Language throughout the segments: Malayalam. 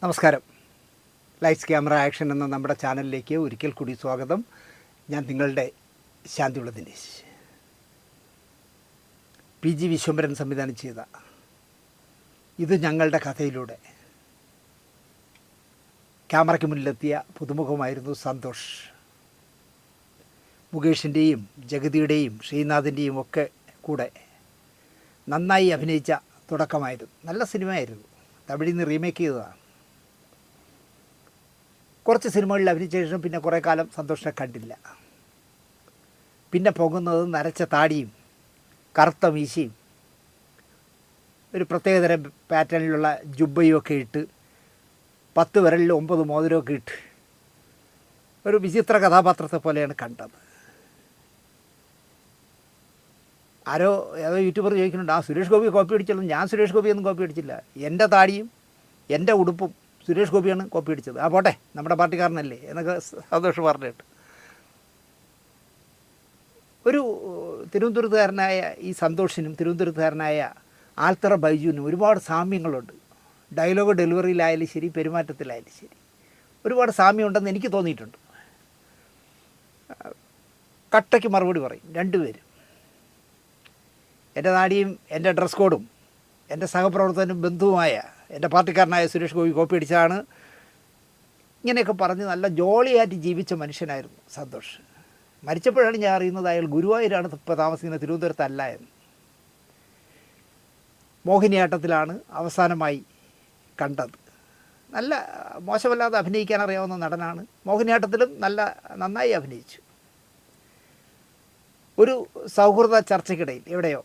നമസ്കാരം. ലൈറ്റ്സ് ക്യാമറ ആക്ഷൻ എന്ന നമ്മുടെ ചാനലിലേക്ക് ഒരിക്കൽ കൂടി സ്വാഗതം. ഞാൻ നിങ്ങളുടെ ശാന്തിയുള്ള ദിനേശ്. PG വിശ്വംഭരൻ സംവിധാനം ചെയ്ത ഇത് ഞങ്ങളുടെ കഥയിലൂടെ ക്യാമറയ്ക്ക് മുന്നിലെത്തിയ പുതുമുഖമായിരുന്നു സന്തോഷ്. മുകേഷിൻ്റെയും ജഗതിയുടെയും ശ്രീനാഥിൻ്റെയും ഒക്കെ കൂടെ നന്നായി അഭിനയിച്ച തുടക്കമായിരുന്നു. നല്ല സിനിമയായിരുന്നു. തമിഴിൽ നിന്ന് റീമേക്ക് ചെയ്തതാണ്. കുറച്ച് സിനിമകളിൽ അഭിനയിച്ച ശേഷം പിന്നെ കുറേ കാലം സന്തോഷിനെ കണ്ടില്ല. പിന്നെ പോകുന്നത് നരച്ച താടിയും കറുത്ത മീശയും ഒരു പ്രത്യേകതരം പാറ്റേണിലുള്ള ജുബ്ബയും ഒക്കെ ഇട്ട് 10 വിരലിൽ 9 മോതിരമൊക്കെ ഇട്ട് ഒരു വിചിത്ര കഥാപാത്രത്തെ പോലെയാണ് കണ്ടത്. ഏതോ യൂട്യൂബർ ചോദിക്കുന്നുണ്ട്, സുരേഷ് ഗോപി കോപ്പി അടിച്ചല്ലോ. ഞാൻ സുരേഷ് ഗോപിയൊന്നും കോപ്പി അടിച്ചില്ല. എൻ്റെ താടിയും എൻ്റെ ഉടുപ്പും സുരേഷ് ഗോപിയാണ് കോപ്പി അടിച്ചത്. പോട്ടെ, നമ്മുടെ പാർട്ടിക്കാരനല്ലേ എന്നൊക്കെ സന്തോഷം പറഞ്ഞിട്ട്. ഒരു തിരുവനന്തപുരത്തുകാരനായ ഈ സന്തോഷിനും തിരുവനന്തപുരത്തുകാരനായ ആൽത്തറ ബൈജുവിനും ഒരുപാട് സാമ്യങ്ങളുണ്ട്. ഡയലോഗ് ഡെലിവറിയിലായാലും ശരി, പെരുമാറ്റത്തിലായാലും ശരി ഒരുപാട് സാമ്യമുണ്ടെന്ന് എനിക്ക് തോന്നിയിട്ടുണ്ട്. കട്ടയ്ക്ക് മറുപടി പറയും രണ്ടുപേരും. എൻ്റെ നാടിയും എൻ്റെ ഡ്രസ് കോഡും എൻ്റെ സഹപ്രവർത്തകനും ബന്ധുവുമായ എൻ്റെ പാർട്ടിക്കാരനായ സുരേഷ് ഗോപി കോപ്പി അടിച്ചാണ്. ഇങ്ങനെയൊക്കെ പറഞ്ഞ് നല്ല ജോളിയായിട്ട് ജീവിച്ച മനുഷ്യനായിരുന്നു സന്തോഷ്. മരിച്ചപ്പോഴാണ് ഞാൻ അറിയുന്നത് അയാൾ ഗുരുവായൂരാണ് ഇപ്പോൾ താമസിക്കുന്നത്, തിരുവനന്തപുരത്തല്ല എന്ന്. മോഹിനിയാട്ടത്തിലാണ് അവസാനമായി കണ്ടത്. നല്ല മോശമല്ലാതെ അഭിനയിക്കാൻ അറിയാവുന്ന നടനാണ്. മോഹിനിയാട്ടത്തിലും നന്നായി അഭിനയിച്ചു. ഒരു സൗഹൃദ ചർച്ചയ്ക്കിടയിൽ എവിടെയോ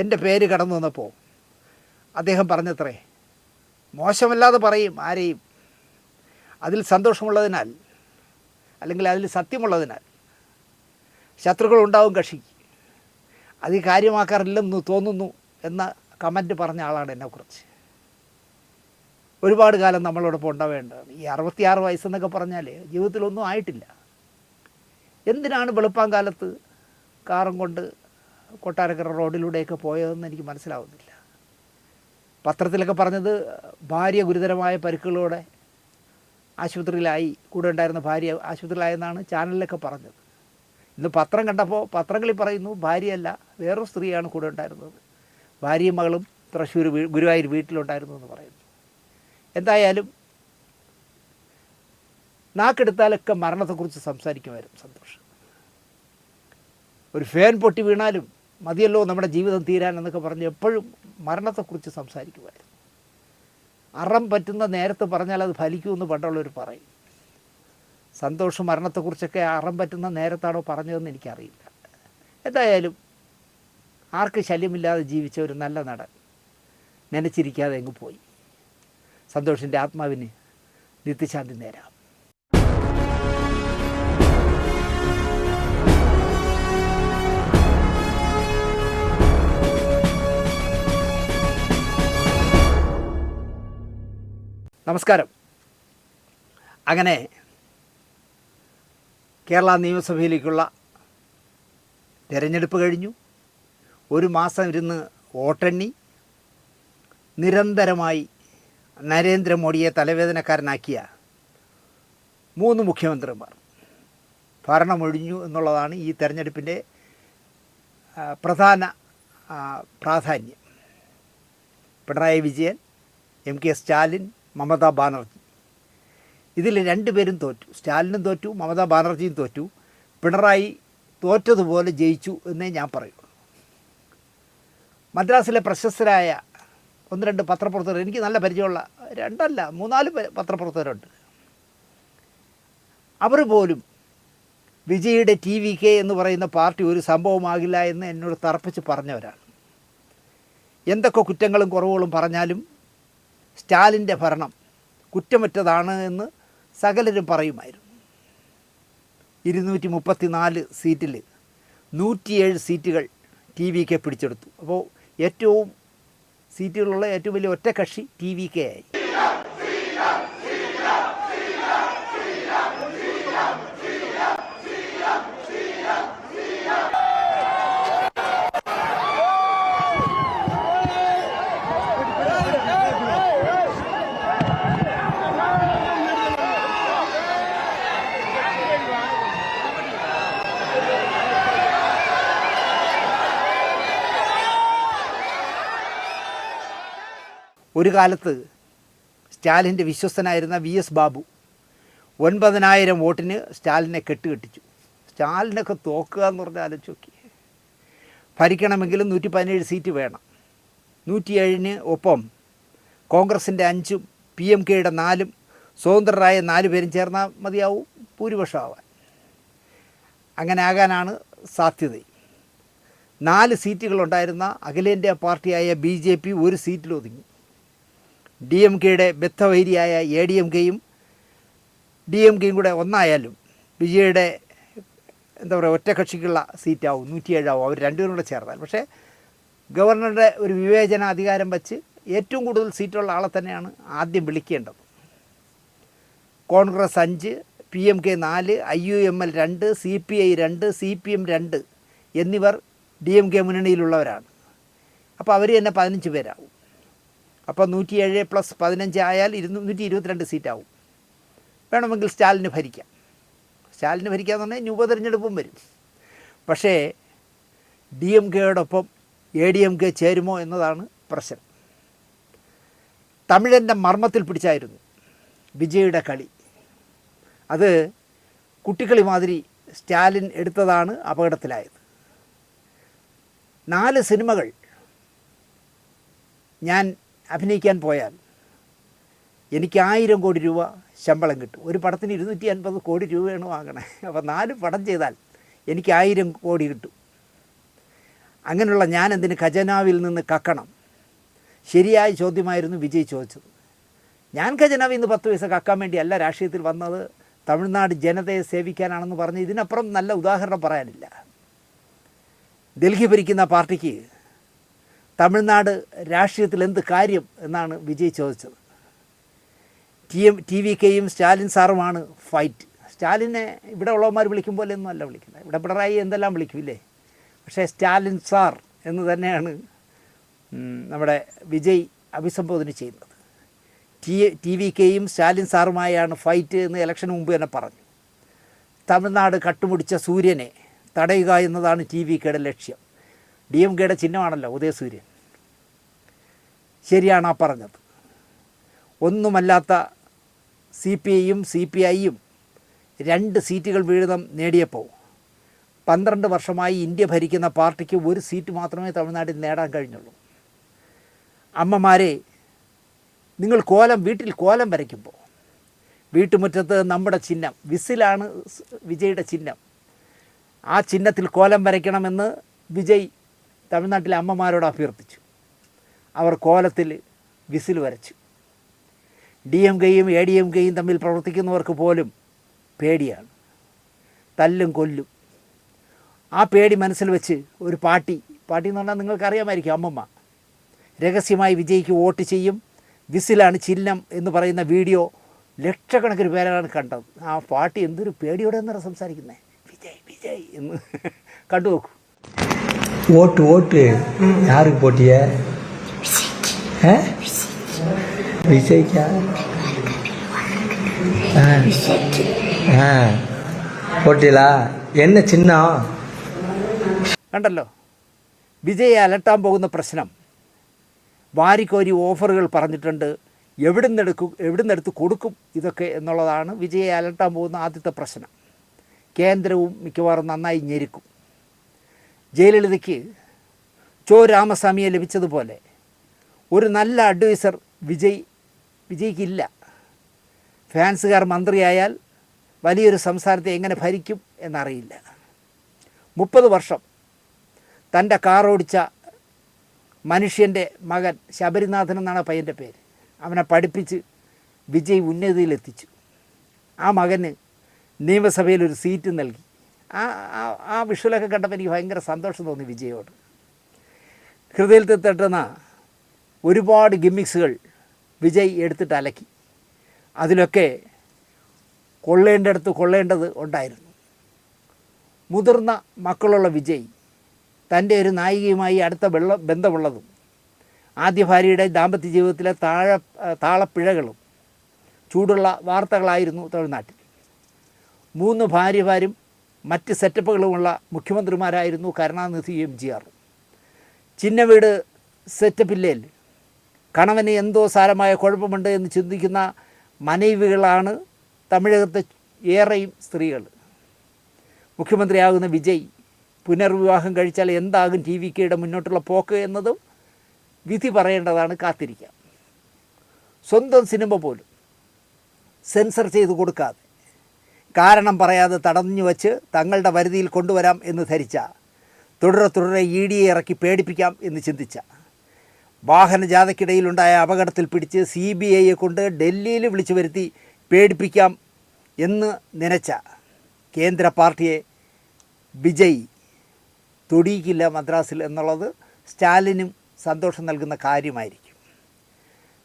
എൻ്റെ പേര് കടന്നു വന്നപ്പോൾ അദ്ദേഹം പറഞ്ഞത്രേ, മോശമല്ലാതെ പറയും ആരെയും, അതിൽ സന്തോഷമുള്ളതിനാൽ അല്ലെങ്കിൽ അതിൽ സത്യമുള്ളതിനാൽ ശത്രുക്കളുണ്ടാവും കക്ഷിക്ക്, അത് കാര്യമാക്കാറില്ലെന്ന് തോന്നുന്നു എന്ന കമൻറ്റ് പറഞ്ഞ ആളാണ് എന്നെക്കുറിച്ച്. ഒരുപാട് കാലം നമ്മളോടൊപ്പം ഉണ്ടാവേണ്ടതാണ്. ഈ 66 വയസ്സെന്നൊക്കെ പറഞ്ഞാൽ ജീവിതത്തിലൊന്നും ആയിട്ടില്ല. എന്തിനാണ് വെളുപ്പാങ്കാലത്ത് കാറും കൊണ്ട് കൊട്ടാരക്കര റോഡിലൂടെയൊക്കെ പോയതെന്ന് എനിക്ക് മനസ്സിലാവുന്നില്ല. പത്രത്തിലൊക്കെ പറഞ്ഞത് ഭാര്യ ഗുരുതരമായ പരിക്കുകളോടെ ആശുപത്രിയിലായി, കൂടെ ഉണ്ടായിരുന്ന ഭാര്യ ആശുപത്രിയിലായെന്നാണ് ചാനലിലൊക്കെ പറഞ്ഞത്. ഇന്ന് പത്രം കണ്ടപ്പോൾ പത്രങ്ങളിൽ പറയുന്നു ഭാര്യയല്ല, വേറൊരു സ്ത്രീയാണ് കൂടെ ഉണ്ടായിരുന്നത്, ഭാര്യയും മകളും തൃശ്ശൂർ ഗുരുവായൂർ വീട്ടിലുണ്ടായിരുന്നു എന്ന് പറയുന്നു. എന്തായാലും നാക്കെടുത്താലൊക്കെ മരണത്തെക്കുറിച്ച് സംസാരിക്കുമായിരുന്നു സന്തോഷം. ഒരു ഫാൻ പൊട്ടി വീണാലും മതിയല്ലോ നമ്മുടെ ജീവിതം തീരാൻ എന്നൊക്കെ പറഞ്ഞ് എപ്പോഴും മരണത്തെക്കുറിച്ച് സംസാരിക്കുമായിരുന്നു. അറം പറ്റുന്ന നേരത്ത് പറഞ്ഞാൽ അത് ഫലിക്കുമെന്ന് പണ്ടുള്ളവർ പറയും. സന്തോഷ് മരണത്തെക്കുറിച്ചൊക്കെ അറം പറ്റുന്ന നേരത്താണോ പറഞ്ഞതെന്ന് എനിക്കറിയില്ല. എന്തായാലും ആർക്ക് ശല്യമില്ലാതെ ജീവിച്ച ഒരു നല്ല നടൻ നനച്ചിരിക്കാതെ എങ്ങ് പോയി. സന്തോഷിൻ്റെ ആത്മാവിന് നിത്യശാന്തി നേരാം. നമസ്കാരം. അങ്ങനെ കേരള നിയമസഭയിലേക്കുള്ള തിരഞ്ഞെടുപ്പ് കഴിഞ്ഞു. 1 മാസം ഇരുന്ന് വോട്ടെണ്ണി നിരന്തരമായി നരേന്ദ്രമോദിയെ തലവേദനക്കാരനാക്കിയ 3 മുഖ്യമന്ത്രിമാർ ഭരണമൊഴിഞ്ഞു എന്നുള്ളതാണ് ഈ തെരഞ്ഞെടുപ്പിൻ്റെ പ്രധാന പ്രാധാന്യം. പിണറായി വിജയൻ, MK സ്റ്റാലിൻ, മമതാ ബാനർജി. ഇതിൽ 2 പേരും തോറ്റു. സ്റ്റാലിനും തോറ്റു, മമതാ ബാനർജിയും തോറ്റു. പിണറായി തോറ്റതുപോലെ ജയിച്ചു എന്നേ ഞാൻ പറയൂ. മദ്രാസിലെ പ്രശസ്തരായ 1-2 പത്രപ്രവർത്തകർ, എനിക്ക് നല്ല പരിചയമുള്ള 2 3-4 പത്രപ്രവർത്തകരുണ്ട്. അവർ പോലും വിജയുടെ TVK എന്ന് പറയുന്ന പാർട്ടി ഒരു സംഭവമാകില്ല എന്ന് എന്നോട് തറപ്പിച്ച് പറഞ്ഞവരാണ്. എന്തൊക്കെ കുറ്റങ്ങളും കുറവുകളും പറഞ്ഞാലും സ്റ്റാലിൻ്റെ ഭരണം കുറ്റമറ്റതാണ് എന്ന് സകലരും പറയുമായിരുന്നു. 234 സീറ്റിൽ 107 സീറ്റുകൾ TVK പിടിച്ചെടുത്തു. അപ്പോൾ ഏറ്റവും സീറ്റുകളുള്ള ഏറ്റവും വലിയ ഒറ്റ കക്ഷി TVK ആയി. ഒരു കാലത്ത് സ്റ്റാലിൻ്റെ വിശ്വസ്തനായിരുന്ന VS ബാബു 9,000 വോട്ടിന് സ്റ്റാലിനെ കെട്ടുകെട്ടിച്ചു. സ്റ്റാലിനൊക്കെ തോക്കുക എന്ന് പറഞ്ഞാൽ ആലോചിച്ച് നോക്കി. ഭരിക്കണമെങ്കിലും 117 സീറ്റ് വേണം. 107 ഒപ്പം കോൺഗ്രസിൻ്റെ 5 PMKയുടെ 4 സ്വതന്ത്രരായ 4 പേരും ചേർന്നാൽ മതിയാവും ഭൂരിപക്ഷമാവാൻ. അങ്ങനെ ആകാനാണ് സാധ്യത. 4 സീറ്റുകളുണ്ടായിരുന്ന അഖിലേന്ത്യാ പാർട്ടിയായ BJP ഒരു സീറ്റിൽ ഒതുങ്ങി. DMKയുടെ ബദ്ധവൈരിയായ ADMKയും DMKയും കൂടെ ഒന്നായാലും വിജയുടെ എന്താ പറയുക ഒറ്റക്കക്ഷിക്കുള്ള സീറ്റാവും 107 ആവും. അവർ രണ്ടുപേരും കൂടെ ചേർന്നാൽ. പക്ഷേ ഗവർണറുടെ ഒരു വിവേചന അധികാരം വച്ച് ഏറ്റവും കൂടുതൽ സീറ്റുള്ള ആളെ തന്നെയാണ് ആദ്യം വിളിക്കേണ്ടത്. Congress 5, PMK 4, IUML 2, CPI 2, CPM 2 എന്നിവർ DMK മുന്നണിയിലുള്ളവരാണ്. അപ്പോൾ അവർ തന്നെ 15 പേരാവും. അപ്പോൾ 107 + 15 ആയാൽ 122 സീറ്റാവും. വേണമെങ്കിൽ സ്റ്റാലിന് ഭരിക്കാം. സ്റ്റാലിന് ഭരിക്കാമെന്ന് പറഞ്ഞാൽ ഉപതെരഞ്ഞെടുപ്പും വരും. പക്ഷേ DMKയോടൊപ്പം ADMK ചേരുമോ എന്നതാണ് പ്രശ്നം. തമിഴൻ്റെ മർമ്മത്തിൽ പിടിച്ചായിരുന്നു വിജയുടെ കളി. അത് കുട്ടിക്കളി മാതിരി സ്റ്റാലിൻ എടുത്തതാണ് അപകടത്തിലായത്. 4 സിനിമകൾ ഞാൻ അഭിനയിക്കാൻ പോയാൽ എനിക്ക് 1000 കോടി രൂപ ശമ്പളം കിട്ടും. ഒരു പടത്തിന് 250 കോടി രൂപയാണ് വാങ്ങണേ. അപ്പോൾ 4 പടം ചെയ്താൽ എനിക്ക് 1000 കോടി കിട്ടും. അങ്ങനെയുള്ള ഞാൻ എന്തിന് ഖജനാവിൽ നിന്ന് കക്കണം? ശരിയായ ചോദ്യമായിരുന്നു വിജയ് ചോദിച്ചത്. ഞാൻ ഖജനാവിൽ നിന്ന് 10 പൈസ കക്കാൻ വേണ്ടിയല്ല രാഷ്ട്രീയത്തിൽ വന്നത്, തമിഴ്നാട് ജനതയെ സേവിക്കാനാണെന്ന് പറഞ്ഞ് ഇതിനപ്പുറം നല്ല ഉദാഹരണം പറയാനില്ല. ഡൽഹി ഭരിക്കുന്ന പാർട്ടിക്ക് തമിഴ്നാട് രാഷ്ട്രീയത്തിൽ എന്ത് കാര്യം എന്നാണ് വിജയ് ചോദിച്ചത്. TVKയും സ്റ്റാലിൻ സാറുമാണ് ഫൈറ്റ്. സ്റ്റാലിനെ ഇവിടെ ഉള്ളവന്മാർ വിളിക്കും പോലെ ഒന്നും അല്ല വിളിക്കുന്നത്. ഇവിടെ പിണറായി എന്തെല്ലാം വിളിക്കില്ലേ, പക്ഷേ സ്റ്റാലിൻ സാർ എന്ന് തന്നെയാണ് നമ്മുടെ വിജയ് അഭിസംബോധന ചെയ്യുന്നത്. TVKയും സ്റ്റാലിൻ സാറുമായാണ് ഫൈറ്റ് എന്ന് ഇലക്ഷന് മുമ്പ് തന്നെ പറഞ്ഞു. തമിഴ്നാട് കട്ടുമുടിച്ച സൂര്യനെ തടയുക എന്നതാണ് TVKയുടെ ലക്ഷ്യം. DMKയുടെ ചിഹ്നമാണല്ലോ ഉദയസൂര്യൻ. ശരിയാണ് ആ പറഞ്ഞത്. ഒന്നുമല്ലാത്ത CPIയും CPIയും 2 സീറ്റുകൾ വീതം നേടിയപ്പോൾ 12 വർഷമായി ഇന്ത്യ ഭരിക്കുന്ന പാർട്ടിക്ക് 1 സീറ്റ് മാത്രമേ തമിഴ്നാട്ടിൽ നേടാൻ കഴിഞ്ഞുള്ളൂ. അമ്മമാരെ, നിങ്ങൾ വീട്ടിൽ കോലം വരയ്ക്കുമ്പോൾ വീട്ടുമുറ്റത്ത് നമ്മുടെ ചിഹ്നം വിസിലാണ് വിജയുടെ ചിഹ്നം. ആ ചിഹ്നത്തിൽ കോലം വരയ്ക്കണമെന്ന് വിജയ് തമിഴ്നാട്ടിലെ അമ്മമാരോട് അഭ്യർത്ഥിച്ചു. അവർ കോലത്തിൽ വിസിൽ വരച്ചു. DMKയും ADMKയും തമ്മിൽ പ്രവർത്തിക്കുന്നവർക്ക് പോലും പേടിയാണ്, തല്ലും കൊല്ലും. ആ പേടി മനസ്സിൽ വെച്ച് ഒരു പാർട്ടി എന്ന് പറഞ്ഞാൽ നിങ്ങൾക്കറിയാമായിരിക്കും, അമ്മമ്മ രഹസ്യമായി വിജയ്ക്ക് വോട്ട് ചെയ്യും, വിസിലാണ് ചിഹ്നം എന്ന് പറയുന്ന വീഡിയോ ലക്ഷക്കണക്കിന് പേരാണ് കണ്ടത്. ആ പാർട്ടി എന്തൊരു പേടിയോടെ എന്നാണ് സംസാരിക്കുന്നത്, വിജയ് വിജയ് എന്ന് കണ്ടു നോക്കൂ. ஓட்டு யாருக்கு போட்டிய? விஜய்க்கா? போட்டியலா? என்ன சின்னம்? കണ്ടല്ലോ, വിജയെ അലട്ടാൻ പോകുന്ന പ്രശ്നം. വാരിക്കോരി ഓഫറുകൾ പറഞ്ഞിട്ടുണ്ട്, എവിടുന്നെടുത്ത് കൊടുക്കും ഇതൊക്കെ എന്നുള്ളതാണ് വിജയെ അലട്ടാൻ പോകുന്ന ആദ്യത്തെ പ്രശ്നം. കേന്ദ്രവും മിക്കവാറും നന്നായി ഞെരുക്കും. ജയലളിതയ്ക്ക് രാമസ്വാമിയെ ലഭിച്ചതുപോലെ ഒരു നല്ല അഡ്വൈസർ വിജയ്ക്കില്ല. ഫാൻസുകാർ മന്ത്രിയായാൽ വലിയൊരു സംസ്ഥാനത്തെ എങ്ങനെ ഭരിക്കും എന്നറിയില്ല. 30 വർഷം തൻ്റെ കാറോടിച്ച മനുഷ്യൻ്റെ മകൻ ശബരിനാഥൻ എന്നാണ് പയ്യൻ്റെ പേര്. അവനെ പഠിപ്പിച്ച് വിജയ് ഉന്നതിയിലെത്തിച്ചു. ആ മകന് നിയമസഭയിൽ ഒരു സീറ്റ് നൽകി. ആ വിഷ്വലൊക്കെ കണ്ടപ്പോൾ എനിക്ക് ഭയങ്കര സന്തോഷം തോന്നി വിജയോട്. ഹൃദയത്തിൽ തട്ടുന്ന ഒരുപാട് ഗിമ്മിക്സുകൾ വിജയ് എടുത്തിട്ട് അലക്കി. അതിലൊക്കെ കൊള്ളേണ്ടത് ഉണ്ടായിരുന്നു. മുതിർന്ന മക്കളുള്ള വിജയ് തൻ്റെ ഒരു നായികയുമായി അടുത്ത ബന്ധമുള്ളതും ആദ്യ ഭാര്യയുടെ ദാമ്പത്യ ജീവിതത്തിലെ താളപ്പിഴകളും ചൂടുള്ള വാർത്തകളായിരുന്നു തമിഴ്നാട്ടിൽ. 3 ഭാര്യമാരും മറ്റ് സെറ്റപ്പുകളുമുള്ള മുഖ്യമന്ത്രിമാരായിരുന്നു കരുണാനിധിയും MGR. ചിന്ന വീട് സെറ്റപ്പില്ലേൽ കണവന് എന്തോ സാരമായ കുഴപ്പമുണ്ട് എന്ന് ചിന്തിക്കുന്ന മനൈവികളാണ് തമിഴകത്തെ ഏറെയും സ്ത്രീകൾ. മുഖ്യമന്ത്രിയാകുന്ന വിജയ് പുനർവിവാഹം കഴിച്ചാൽ എന്താകും ടി വി കെയുടെ മുന്നോട്ടുള്ള പോക്ക് എന്നതും വിധി പറയേണ്ടതാണ്, കാത്തിരിക്കാം. സ്വന്തം സിനിമ പോലും സെൻസർ ചെയ്ത് കൊടുക്കാതെ, കാരണം പറയാതെ തടഞ്ഞു വച്ച് തങ്ങളുടെ വരുതിയിൽ കൊണ്ടുവരാം എന്ന് ധരിച്ച, തുടരെ ED ഇറക്കി പേടിപ്പിക്കാം എന്ന് ചിന്തിച്ച, വാഹനജാഥയ്ക്കിടയിലുണ്ടായ അപകടത്തിൽ പിടിച്ച് CBI കൊണ്ട് ഡൽഹിയിൽ വിളിച്ചു വരുത്തി പേടിപ്പിക്കാം എന്ന് നനച്ച കേന്ദ്ര പാർട്ടിയെ വിജയ് തൊടിയിക്കില്ല മദ്രാസിൽ എന്നുള്ളത് സ്റ്റാലിനും സന്തോഷം നൽകുന്ന കാര്യമായിരിക്കും.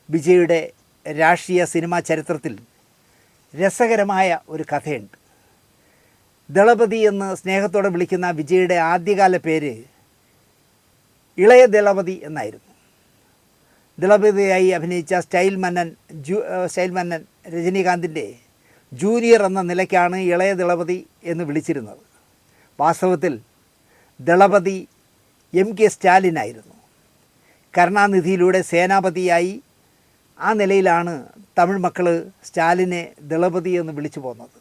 വിജയുടെ രാഷ്ട്രീയ സിനിമാ ചരിത്രത്തിൽ രസകരമായ ഒരു കഥയുണ്ട്. ദളപതി എന്ന് സ്നേഹത്തോടെ വിളിക്കുന്ന വിജയുടെ ആദ്യകാല പേര് ഇളയ ദളപതി എന്നായിരുന്നു. ദളപതിയായി അഭിനയിച്ച സ്റ്റൈൽ മന്നൻ രജനീകാന്തിൻ്റെ ജൂനിയർ എന്ന നിലയ്ക്കാണ് ഇളയ ദളപതി എന്ന് വിളിച്ചിരുന്നത്. വാസ്തവത്തിൽ ദളപതി MK സ്റ്റാലിനായിരുന്നു. കരുണാനിധിയിലൂടെ സേനാപതിയായി ആ നിലയിലാണ് തമിഴ് മക്കൾ സ്റ്റാലിനെ ദളപതി എന്ന് വിളിച്ചു പോകുന്നത്.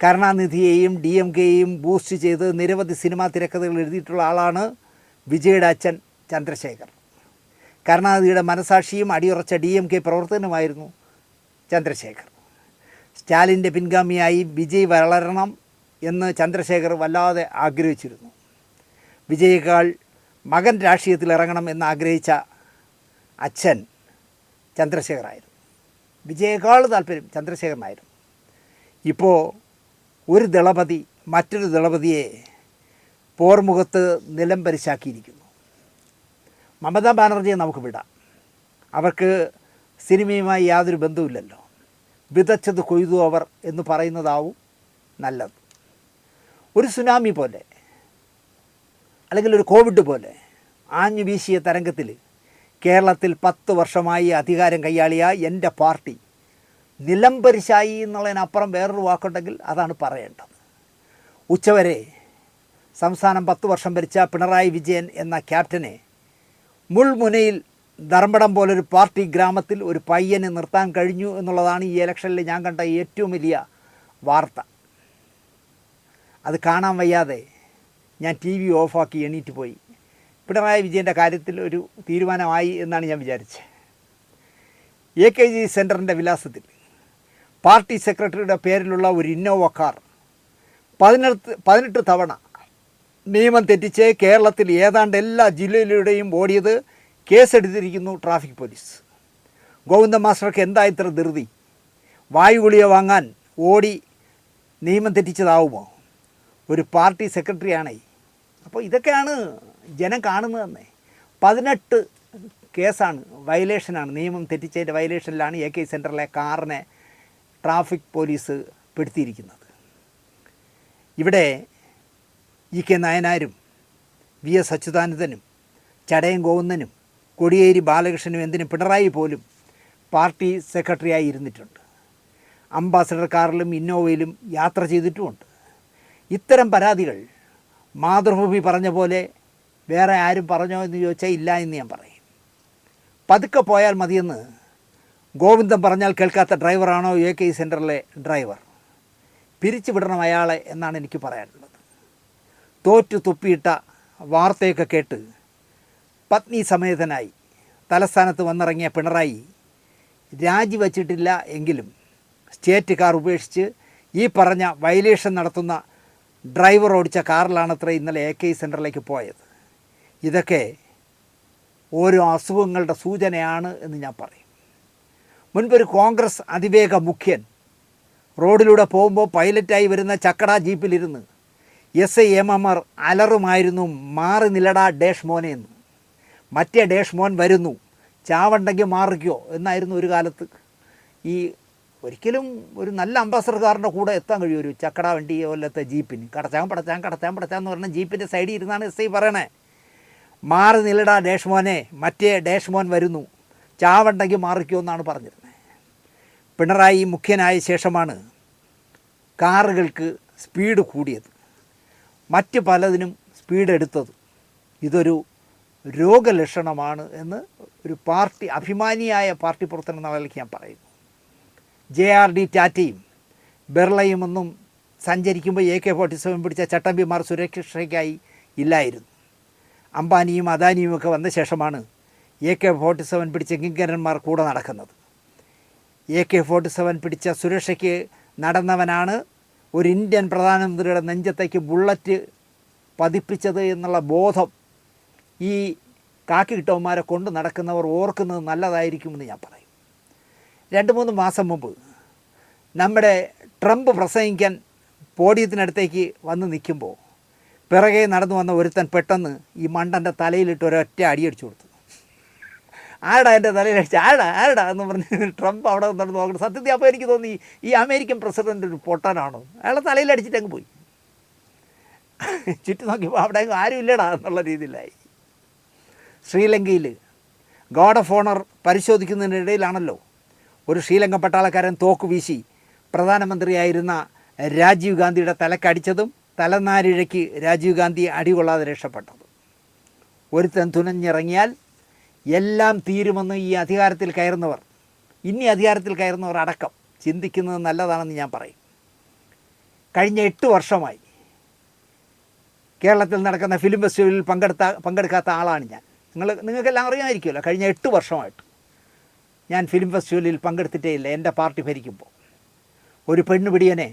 കരുണാനിധിയെയും DMKയെയും ബൂസ്റ്റ് ചെയ്ത് നിരവധി സിനിമാ തിരക്കഥകൾ എഴുതിയിട്ടുള്ള ആളാണ് വിജയുടെ അച്ഛൻ ചന്ദ്രശേഖർ. കരുണാനിധിയുടെ മനസാക്ഷിയും അടിയുറച്ച DMK പ്രവർത്തനമായിരുന്നു ചന്ദ്രശേഖർ. സ്റ്റാലിൻ്റെ പിൻഗാമിയായി വിജയ് വളരണം എന്ന് ചന്ദ്രശേഖർ വല്ലാതെ ആഗ്രഹിച്ചിരുന്നു. വിജയേക്കാൾ മകൻ രാഷ്ട്രീയത്തിൽ ഇറങ്ങണം എന്ന് ആഗ്രഹിച്ച അച്ഛൻ ചന്ദ്രശേഖറായിരുന്നു. വിജയേക്കാൾ താല്പര്യം ചന്ദ്രശേഖരനായിരുന്നു. ഇപ്പോൾ ഒരു ദളപതി മറ്റൊരു ദളപതിയെ പോർമുഖത്ത് നിലംപരിശാക്കിയിരിക്കുന്നു. മമതാ ബാനർജിയെ നമുക്ക് വിടാം, അവർക്ക് സിനിമയുമായി യാതൊരു ബന്ധവുമില്ലല്ലോ. വിതച്ചത് കൊയ്തു അവർ എന്ന് പറയുന്നതാവും നല്ലത്. ഒരു സുനാമി പോലെ അല്ലെങ്കിൽ ഒരു കോവിഡ് പോലെ ആഞ്ഞു വീശിയ തരംഗത്തിൽ കേരളത്തിൽ 10 വർഷമായി അധികാരം കൈയാളിയ എൻ്റെ പാർട്ടി നിലംപരിശായി എന്നുള്ളതിനപ്പുറം വേറൊരു വാക്കുണ്ടെങ്കിൽ അതാണ് പറയേണ്ടത്. ഉച്ചവരെ സംസ്ഥാനം 10 വർഷം ഭരിച്ച പിണറായി വിജയൻ എന്ന ക്യാപ്റ്റനെ മുൾമുനയിൽ ധർമ്മടം പോലൊരു പാർട്ടി ഗ്രാമത്തിൽ ഒരു പയ്യനെ നിർത്താൻ കഴിഞ്ഞു എന്നുള്ളതാണ് ഈ ഇലക്ഷനിൽ ഞാൻ കണ്ട ഏറ്റവും വലിയ വാർത്ത. അത് കാണാൻ വയ്യാതെ ഞാൻ TV ഓഫാക്കി എണീറ്റ് പോയി. പിണറായി വിജയൻ്റെ കാര്യത്തിൽ ഒരു തീരുമാനമായി എന്നാണ് ഞാൻ വിചാരിച്ചത്. AKG സെൻറ്ററിൻ്റെ വിലാസത്തിൽ പാർട്ടി സെക്രട്ടറിയുടെ പേരിലുള്ള ഒരു ഇന്നോവ കാർ 18 തവണ നിയമം തെറ്റിച്ച് കേരളത്തിൽ ഏതാണ്ട് എല്ലാ ജില്ലയിലൂടെയും ഓടിയത് കേസെടുത്തിരിക്കുന്നു ട്രാഫിക് പോലീസ്. ഗോവിന്ദ മാസ്റ്റർക്ക് എന്താ ഇത്ര ധൃതി? വായുഗുളിക വാങ്ങാൻ ഓടി നിയമം തെറ്റിച്ചതാവുമോ? ഒരു പാർട്ടി സെക്രട്ടറിയാണേ. അപ്പോൾ ഇതൊക്കെയാണ് ജനം കാണുന്നതെന്നേ. 18 കേസാണ്, വയലേഷനാണ്, നിയമം തെറ്റിച്ചതിൻ്റെ വയലേഷനിലാണ് AKG സെൻറ്ററിലെ കാറിനെ ട്രാഫിക് പോലീസ് പെടുത്തിയിരിക്കുന്നത്. ഇവിടെ EK നായനാരും VS അച്യുതാനന്ദനും ചടയം ഗോവിന്ദനും കോടിയേരി ബാലകൃഷ്ണനും എന്തിനും പിണറായി പോലും പാർട്ടി സെക്രട്ടറിയായി ഇരുന്നിട്ടുണ്ട്. അംബാസഡർ കാറിലും ഇന്നോവയിലും യാത്ര ചെയ്തിട്ടുമുണ്ട്. ഇത്തരം പരാതികൾ മാതൃഭൂമി പറഞ്ഞ പോലെ വേറെ ആരും പറഞ്ഞോ എന്ന് ചോദിച്ചാൽ ഇല്ല എന്ന് ഞാൻ പറയും. പതുക്കെ പോയാൽ മതിയെന്ന് ഗോവിന്ദൻ പറഞ്ഞാൽ കേൾക്കാത്ത ഡ്രൈവറാണോ AKG സെൻറ്ററിലെ ഡ്രൈവർ? പിരിച്ചു വിടണം അയാളെ എന്നാണ് എനിക്ക് പറയാനുള്ളത്. തോറ്റു തുപ്പിയിട്ട വാർത്തയൊക്കെ കേട്ട് പത്നി സമേതനായി തലസ്ഥാനത്ത് വന്നിറങ്ങിയ പിണറായി രാജിവച്ചിട്ടില്ല എങ്കിലും സ്റ്റേറ്റ് കാർ ഉപേക്ഷിച്ച് ഈ പറഞ്ഞ വയലേഷൻ നടത്തുന്ന ഡ്രൈവർ ഓടിച്ച കാറിലാണത്ര ഇന്നലെ AKG സെൻറ്ററിലേക്ക് പോയത്. ഇതൊക്കെ ഓരോ അസുഖങ്ങളുടെ സൂചനയാണ് എന്ന് ഞാൻ പറയും. മുൻപൊരു കോൺഗ്രസ് അതിവേഗ മുഖ്യൻ റോഡിലൂടെ പോകുമ്പോൾ പൈലറ്റായി വരുന്ന ചക്കട ജീപ്പിലിരുന്ന് SI MMR അലറുമായിരുന്നു, മാറി നിലടാ ഡേഷ് മോനെ എന്ന്. മറ്റേ ഡേഷ് മോൻ വരുന്നു, ചാവണ്ടെങ്കിൽ മാറിക്കോ എന്നായിരുന്നു ഒരു കാലത്ത്. ഈ ഒരിക്കലും ഒരു നല്ല അംബാസഡർകാരൻ്റെ കൂടെ എത്താൻ കഴിയും ഒരു ചക്കട വണ്ടി പോലത്തെ ജീപ്പിന്. കടച്ചാൻ പറഞ്ഞ ജീപ്പിൻ്റെ സൈഡിൽ ഇരുന്നാണ് SI പറയണേ, മാറി നിലടാ ഡേഷ് മോനെ, മറ്റേ ഡേഷ് മോൻ വരുന്നു, ചാവണ്ടെങ്കിൽ മാറിക്കോ എന്നാണ് പറഞ്ഞിരുന്നത്. പിണറായി മുഖ്യനായ ശേഷമാണ് കാറുകൾക്ക് സ്പീഡ് കൂടിയത്, മറ്റ് പലതിനും സ്പീഡ് എടുത്തത്. ഇതൊരു രോഗലക്ഷണമാണ് എന്ന് ഒരു പാർട്ടി അഭിമാനിയായ പാർട്ടി പ്രവർത്തനം എന്ന നിലയ്ക്ക് ഞാൻ പറയുന്നു. JRD ടാറ്റയും ബിർളയുമൊന്നും സഞ്ചരിക്കുമ്പോൾ AK-47 പിടിച്ച ചട്ടമ്പിമാർ സുരക്ഷയ്ക്കായി ഇല്ലായിരുന്നു. അംബാനിയും അദാനിയും ഒക്കെ വന്ന ശേഷമാണ് AK-47 പിടിച്ച കിങ്കരന്മാർ കൂടെ നടക്കുന്നത്. AK-47 പിടിച്ച സുരക്ഷയ്ക്ക് നടന്നവനാണ് ഒരു ഇന്ത്യൻ പ്രധാനമന്ത്രിയുടെ നെഞ്ചത്തേക്ക് ബുള്ളറ്റ് പതിപ്പിച്ചത് എന്നുള്ള ബോധം ഈ കാക്കി കിട്ടവന്മാരെ കൊണ്ട് നടക്കുന്നവർ ഓർക്കുന്നത് നല്ലതായിരിക്കുമെന്ന് ഞാൻ പറയും. 2-3 മാസം മുമ്പ് നമ്മുടെ ട്രംപ് പ്രസംഗിക്കാൻ പോഡിയത്തിനടുത്തേക്ക് വന്ന് നിൽക്കുമ്പോൾ പിറകെ നടന്നു വന്ന ഒരുത്തൻ പെട്ടെന്ന് ഈ മണ്ടൻ്റെ തലയിലിട്ട് ഒരൊറ്റ അടിയടിച്ചു കൊടുത്തു. ആടാ എൻ്റെ തലയിലടിച്ച് ആടാ എന്ന് പറഞ്ഞ് ട്രംപ് അവിടെ നടന്ന് നോക്കണം. സത്യത്തിൽ അപ്പോൾ എനിക്ക് തോന്നി ഈ അമേരിക്കൻ പ്രസിഡൻ്റ് ഒരു പൊട്ടനാണോ, അയാളെ തലയിലടിച്ചിട്ട് അങ്ങ് പോയി. ചുറ്റി നോക്കിയപ്പോൾ അവിടെ അങ്ങ് ആരും ഇല്ലടാ എന്നുള്ള രീതിയിലായി. ശ്രീലങ്കയിൽ ഗാർഡ് ഓഫ് ഓണർ പരിശോധിക്കുന്നതിനിടയിലാണല്ലോ ഒരു ശ്രീലങ്കൻ പട്ടാളക്കാരൻ തോക്ക് വീശി പ്രധാനമന്ത്രിയായിരുന്ന രാജീവ് ഗാന്ധിയുടെ തലക്കടിച്ചതും തലനാരിഴയ്ക്ക് രാജീവ് ഗാന്ധി അടികൊള്ളാതെ രക്ഷപ്പെട്ടത്. ഒരുത്തൻ തുനഞ്ഞിറങ്ങിയാൽ എല്ലാം തീരുമെന്ന് ഈ അധികാരത്തിൽ കയറുന്നവർ, ഇനി അധികാരത്തിൽ കയറുന്നവർ അടക്കം ചിന്തിക്കുന്നത് നല്ലതാണെന്ന് ഞാൻ പറയും. കഴിഞ്ഞ 8 വർഷമായി കേരളത്തിൽ നടക്കുന്ന ഫിലിം ഫെസ്റ്റിവലിൽ പങ്കെടുക്കാത്ത ആളാണ് ഞാൻ. നിങ്ങൾക്കെല്ലാം അറിയാമായിരിക്കുമല്ലോ, കഴിഞ്ഞ 8 വർഷമായിട്ട് ഞാൻ ഫിലിം ഫെസ്റ്റിവലിൽ പങ്കെടുത്തിട്ടേ ഇല്ല. എൻ്റെ പാർട്ടി ഭരിക്കുമ്പോൾ ഒരു പെണ്ണുപിടിയനെ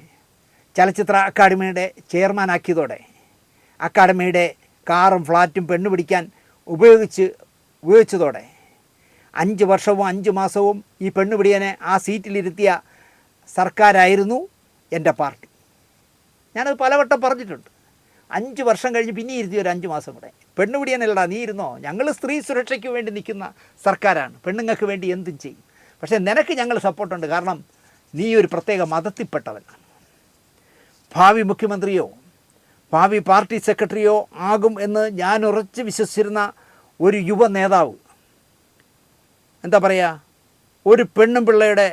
ചലച്ചിത്ര അക്കാദമിയുടെ ചെയർമാനാക്കിയതോടെ അക്കാദമിയുടെ കാറും ഫ്ലാറ്റും പെണ്ണുപിടിക്കാൻ ഉപയോഗിച്ചതോടെ 5 വർഷവും 5 മാസവും ഈ പെണ്ണുപിടിയനെ ആ സീറ്റിലിരുത്തിയ സർക്കാരായിരുന്നു എൻ്റെ പാർട്ടി. ഞാനത് പലവട്ടം പറഞ്ഞിട്ടുണ്ട്. 5 വർഷം കഴിഞ്ഞ് പിന്നെ ഇരുത്തി ഒരു 5 മാസം കൂടെ. പെണ്ണുപിടിയാനല്ലടാ നീ ഇരുന്നോ, ഞങ്ങൾ സ്ത്രീ സുരക്ഷയ്ക്ക് വേണ്ടി നിൽക്കുന്ന സർക്കാരാണ്, പെണ്ണുങ്ങൾക്ക് വേണ്ടി എന്തും ചെയ്യും, പക്ഷേ നിനക്ക് ഞങ്ങൾ സപ്പോർട്ടുണ്ട്, കാരണം നീ ഒരു പ്രത്യേക മതത്തിൽപ്പെട്ടവനാണ്. ഭാവി മുഖ്യമന്ത്രിയോ ഭാവി പാർട്ടി സെക്രട്ടറിയോ ആകും എന്ന് ഞാൻ ഉറച്ച് വിശ്വസിച്ചിരുന്ന ഒരു യുവ നേതാവ്, എന്താ പറയുക, ഒരു പെണ്ണും പിള്ളയുടെ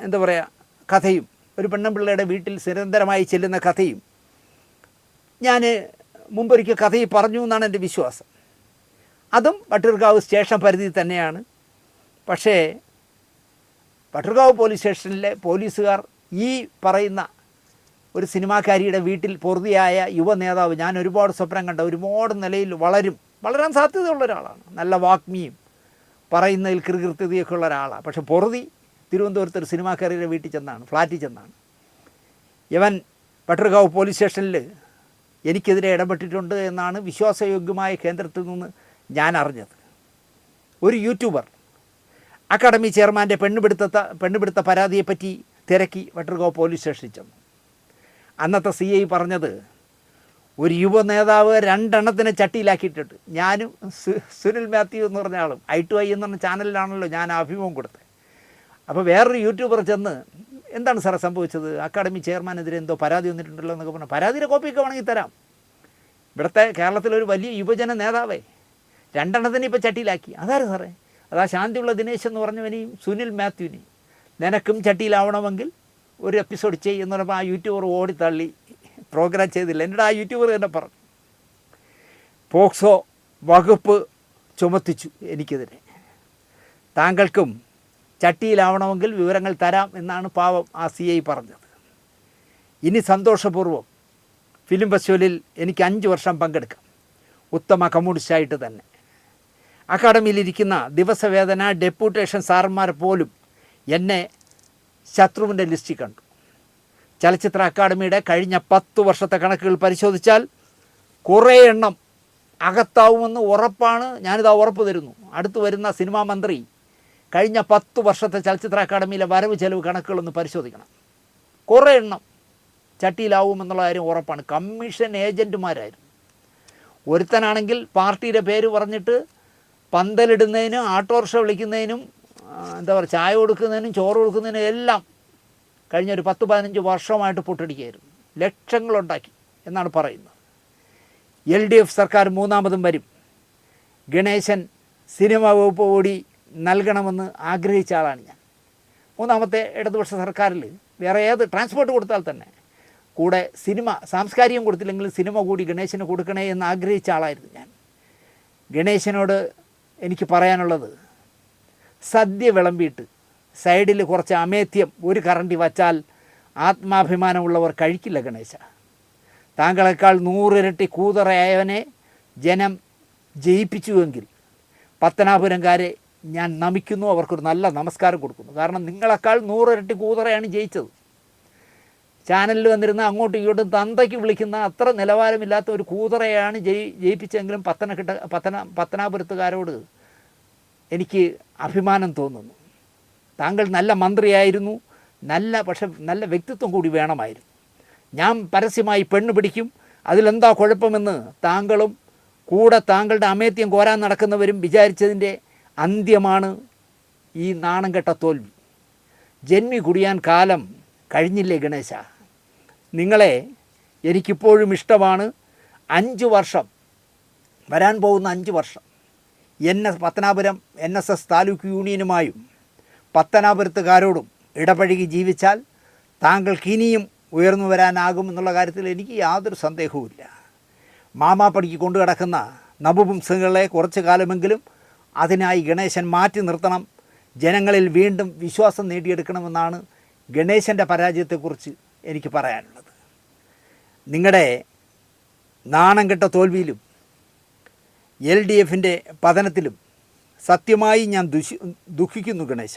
എന്താ പറയുക കഥയും, ഒരു പെണ്ണും പിള്ളയുടെ വീട്ടിൽ നിരന്തരമായി ചെല്ലുന്ന കഥയും ഞാൻ മുമ്പൊരിക്കൽ കഥയിൽ പറഞ്ഞു എന്നാണ് എൻ്റെ വിശ്വാസം. അതും വട്ടിയൂർക്കാവ് സ്റ്റേഷൻ പരിധി തന്നെയാണ്. പക്ഷേ വട്ടിയൂർക്കാവ് പോലീസ് സ്റ്റേഷനിലെ പോലീസുകാർ ഈ പറയുന്ന ഒരു സിനിമാക്കാരിയുടെ വീട്ടിൽ പൊറുതിയായ യുവ നേതാവ്, ഞാൻ ഒരുപാട് സ്വപ്നം കണ്ട, ഒരുപാട് നിലയിൽ വളരാൻ സാധ്യതയുള്ള ഒരാളാണ്, നല്ല വാഗ്മിയും പറയുന്നതിൽ കൃത്യതയൊക്കെ ഉള്ള ഒരാളാണ്. പക്ഷേ പൊറുതി തിരുവനന്തപുരത്ത് ഒരു സിനിമാക്കാരിയുടെ വീട്ടിൽ ചെന്നാണ്, ഫ്ലാറ്റിൽ ചെന്നാണ്. ഇവൻ വട്ടിയൂർക്കാവ് പോലീസ് സ്റ്റേഷനിൽ എനിക്കെതിരെ ഇടപെട്ടിട്ടുണ്ട് എന്നാണ് വിശ്വാസയോഗ്യമായ കേന്ദ്രത്തിൽ നിന്ന് ഞാൻ അറിഞ്ഞത്. ഒരു യൂട്യൂബർ അക്കാദമി ചെയർമാൻ്റെ പെണ്ണുപിടുത്ത പരാതിയെപ്പറ്റി തിരക്കി വട്ടിയൂർക്കാവ് പോലീസ് സ്റ്റേഷനിൽ ചെന്നു. അന്നത്തെ CI പറഞ്ഞത്, ഒരു യുവ നേതാവ് 2 എണ്ണത്തിനെ ചട്ടിയിലാക്കിയിട്ടുണ്ട്. ഞാനും സുനിൽ മാത്യു എന്ന് പറഞ്ഞ ആളും I2I എന്ന് പറഞ്ഞ ചാനലിലാണല്ലോ ഞാൻ അഭിമുഖം കൊടുത്തത്. അപ്പോൾ വേറൊരു യൂട്യൂബർ ചെന്ന്, എന്താണ് സാറേ സംഭവിച്ചത്, അക്കാദമി ചെയർമാനെതിരെ എന്തോ പരാതി വന്നിട്ടുണ്ടല്ലോ എന്നൊക്കെ പറഞ്ഞു. പരാതിയുടെ കോപ്പിയൊക്കെ വേണമെങ്കിൽ തരാം. ഇവിടുത്തെ കേരളത്തിലൊരു വലിയ യുവജന നേതാവേ 2 എണ്ണത്തിനെ ഇപ്പോൾ ചട്ടിയിലാക്കി. അതാരും സാറേ, അതാ ശാന്തിയുള്ള ദിനേശ് എന്ന് പറഞ്ഞവനെയും സുനിൽ മാത്യുവിനെയും. നിനക്കും ചട്ടിയിലാവണമെങ്കിൽ ഒരു എപ്പിസോഡ് എന്ന് പറഞ്ഞപ്പോൾ ആ യൂട്യൂബർ ഓടിത്തള്ളി പ്രോഗ്രാം ചെയ്തില്ല. എന്നോട് ആ യൂട്യൂബർ തന്നെ പറഞ്ഞു, പോക്സോ വകുപ്പ് ചുമത്തിച്ചു എനിക്കെതിരെ, താങ്കൾക്കും ചട്ടിയിലാവണമെങ്കിൽ വിവരങ്ങൾ തരാം എന്നാണ് പാവം ആ CI പറഞ്ഞത്. ഇനി സന്തോഷപൂർവ്വം ഫിലിം ഫെസ്റ്റിവലിൽ എനിക്ക് 5 വർഷം പങ്കെടുക്കാം, ഉത്തമ കമ്മ്യൂണിസ്റ്റായിട്ട് തന്നെ. അക്കാദമിയിലിരിക്കുന്ന ദിവസവേതന ഡെപ്യൂട്ടേഷൻ സാറന്മാർ പോലും എന്നെ ശത്രുവിൻ്റെ ലിസ്റ്റിൽ കണ്ടു. ചലച്ചിത്ര അക്കാദമിയുടെ കഴിഞ്ഞ 10 വർഷത്തെ കണക്കുകൾ പരിശോധിച്ചാൽ കുറേ എണ്ണം അകത്താവുമെന്ന് ഉറപ്പാണ്. ഞാനിതാ ഉറപ്പ് തരുന്നു. അടുത്ത് വരുന്ന സിനിമാ മന്ത്രി കഴിഞ്ഞ 10 വർഷത്തെ ചലച്ചിത്ര അക്കാദമിയിലെ വരവ് ചെലവ് കണക്കുകളൊന്ന് പരിശോധിക്കണം. കുറേ എണ്ണം ചട്ടിയിലാവുമെന്നുള്ള കാര്യം ഉറപ്പാണ്. കമ്മീഷൻ ഏജൻറ്റുമാരായിരുന്നു. ഒരുത്തനാണെങ്കിൽ പാർട്ടിയുടെ പേര് പറഞ്ഞിട്ട് പന്തലിടുന്നതിനും ഓട്ടോറിക്ഷ വിളിക്കുന്നതിനും എന്താ പറയുക ചായ കൊടുക്കുന്നതിനും ചോറ് കൊടുക്കുന്നതിനും എല്ലാം കഴിഞ്ഞൊരു 10-15 വർഷമായിട്ട് പൊട്ടടിക്കുകയായിരുന്നു. ലക്ഷങ്ങളുണ്ടാക്കി എന്നാണ് പറയുന്നത്. LDF സർക്കാർ 3ാമതും വരും. ഗണേശൻ സിനിമ വകുപ്പ് കൂടി നൽകണമെന്ന് ആഗ്രഹിച്ച ആളാണ് ഞാൻ. 3ാമത്തെ ഇടതുപക്ഷ സർക്കാരിൽ വേറെ ഏത് ട്രാൻസ്പോർട്ട് കൊടുത്താൽ തന്നെ കൂടെ സിനിമ, സാംസ്കാരികം കൊടുത്തില്ലെങ്കിലും സിനിമ കൂടി ഗണേശന് കൊടുക്കണേ എന്ന് ആഗ്രഹിച്ച ആളായിരുന്നു ഞാൻ. ഗണേശനോട് എനിക്ക് പറയാനുള്ളത്, സദ്യ വിളമ്പിയിട്ട് സൈഡിൽ കുറച്ച് അമേദ്യം ഒരു കറണ്ടി വച്ചാൽ ആത്മാഭിമാനമുള്ളവർ കഴിക്കില്ല ഗണേശ. താങ്കളെക്കാൾ 100 ഇരട്ടി കൂതറയായവനെ ജനം ജയിപ്പിച്ചുവെങ്കിൽ പത്തനാപുരംകാരെ ഞാൻ നമിക്കുന്നു, അവർക്കൊരു നല്ല നമസ്കാരം കൊടുക്കുന്നു. കാരണം നിങ്ങളെക്കാൾ 100 ഇരട്ടി കൂതറയാണ് ജയിച്ചത്. ചാനലിൽ വന്നിരുന്ന അങ്ങോട്ടും ഇങ്ങോട്ടും തന്തയ്ക്ക് വിളിക്കുന്ന അത്ര നിലവാരമില്ലാത്ത ഒരു കൂതറയാണ് ജയിപ്പിച്ചെങ്കിലും പത്തനാപുരത്തുകാരോട് എനിക്ക് അഭിമാനം തോന്നുന്നു. താങ്കൾ നല്ല മന്ത്രിയായിരുന്നു, പക്ഷെ നല്ല വ്യക്തിത്വം കൂടി വേണമായിരുന്നു. ഞാൻ പരസ്യമായി പെണ്ണ് പിടിക്കും, അതിലെന്താ കുഴപ്പമെന്ന് താങ്കളും കൂടെ താങ്കളുടെ അമേദ്യം കോരാൻ നടക്കുന്നവരും വിചാരിച്ചതിൻ്റെ അന്ത്യമാണ് ഈ നാണം കെട്ട തോൽവി. ജന്മി കുടിയാൻ കാലം കഴിഞ്ഞില്ലേ ഗണേശ? നിങ്ങളെ എനിക്കിപ്പോഴും ഇഷ്ടമാണ്. 5 വർഷം, വരാൻ പോകുന്ന 5 വർഷം പത്തനാപുരം NSS താലൂക്ക് യൂണിയനുമായും പത്തനാപുരത്തുകാരോടും ഇടപഴകി ജീവിച്ചാൽ താങ്കൾക്ക് ഇനിയും ഉയർന്നു വരാനാകുമെന്നുള്ള കാര്യത്തിൽ എനിക്ക് യാതൊരു സന്ദേഹവുമില്ല. മാമാപ്പടിക്ക് കൊണ്ടു കിടക്കുന്ന നപുംസകളെ കുറച്ചു കാലമെങ്കിലും അതിനായി ഗണേശൻ മാറ്റി നിർത്തണം. ജനങ്ങളിൽ വീണ്ടും വിശ്വാസം നേടിയെടുക്കണമെന്നാണ് ഗണേശൻ്റെ പരാജയത്തെക്കുറിച്ച് എനിക്ക് പറയാനുള്ളത്. നിങ്ങളുടെ നാണം കെട്ട തോൽവിയിലും LDFൻ്റെ പതനത്തിലും സത്യമായി ഞാൻ ദുഃഖിക്കുന്നു ഗണേശ.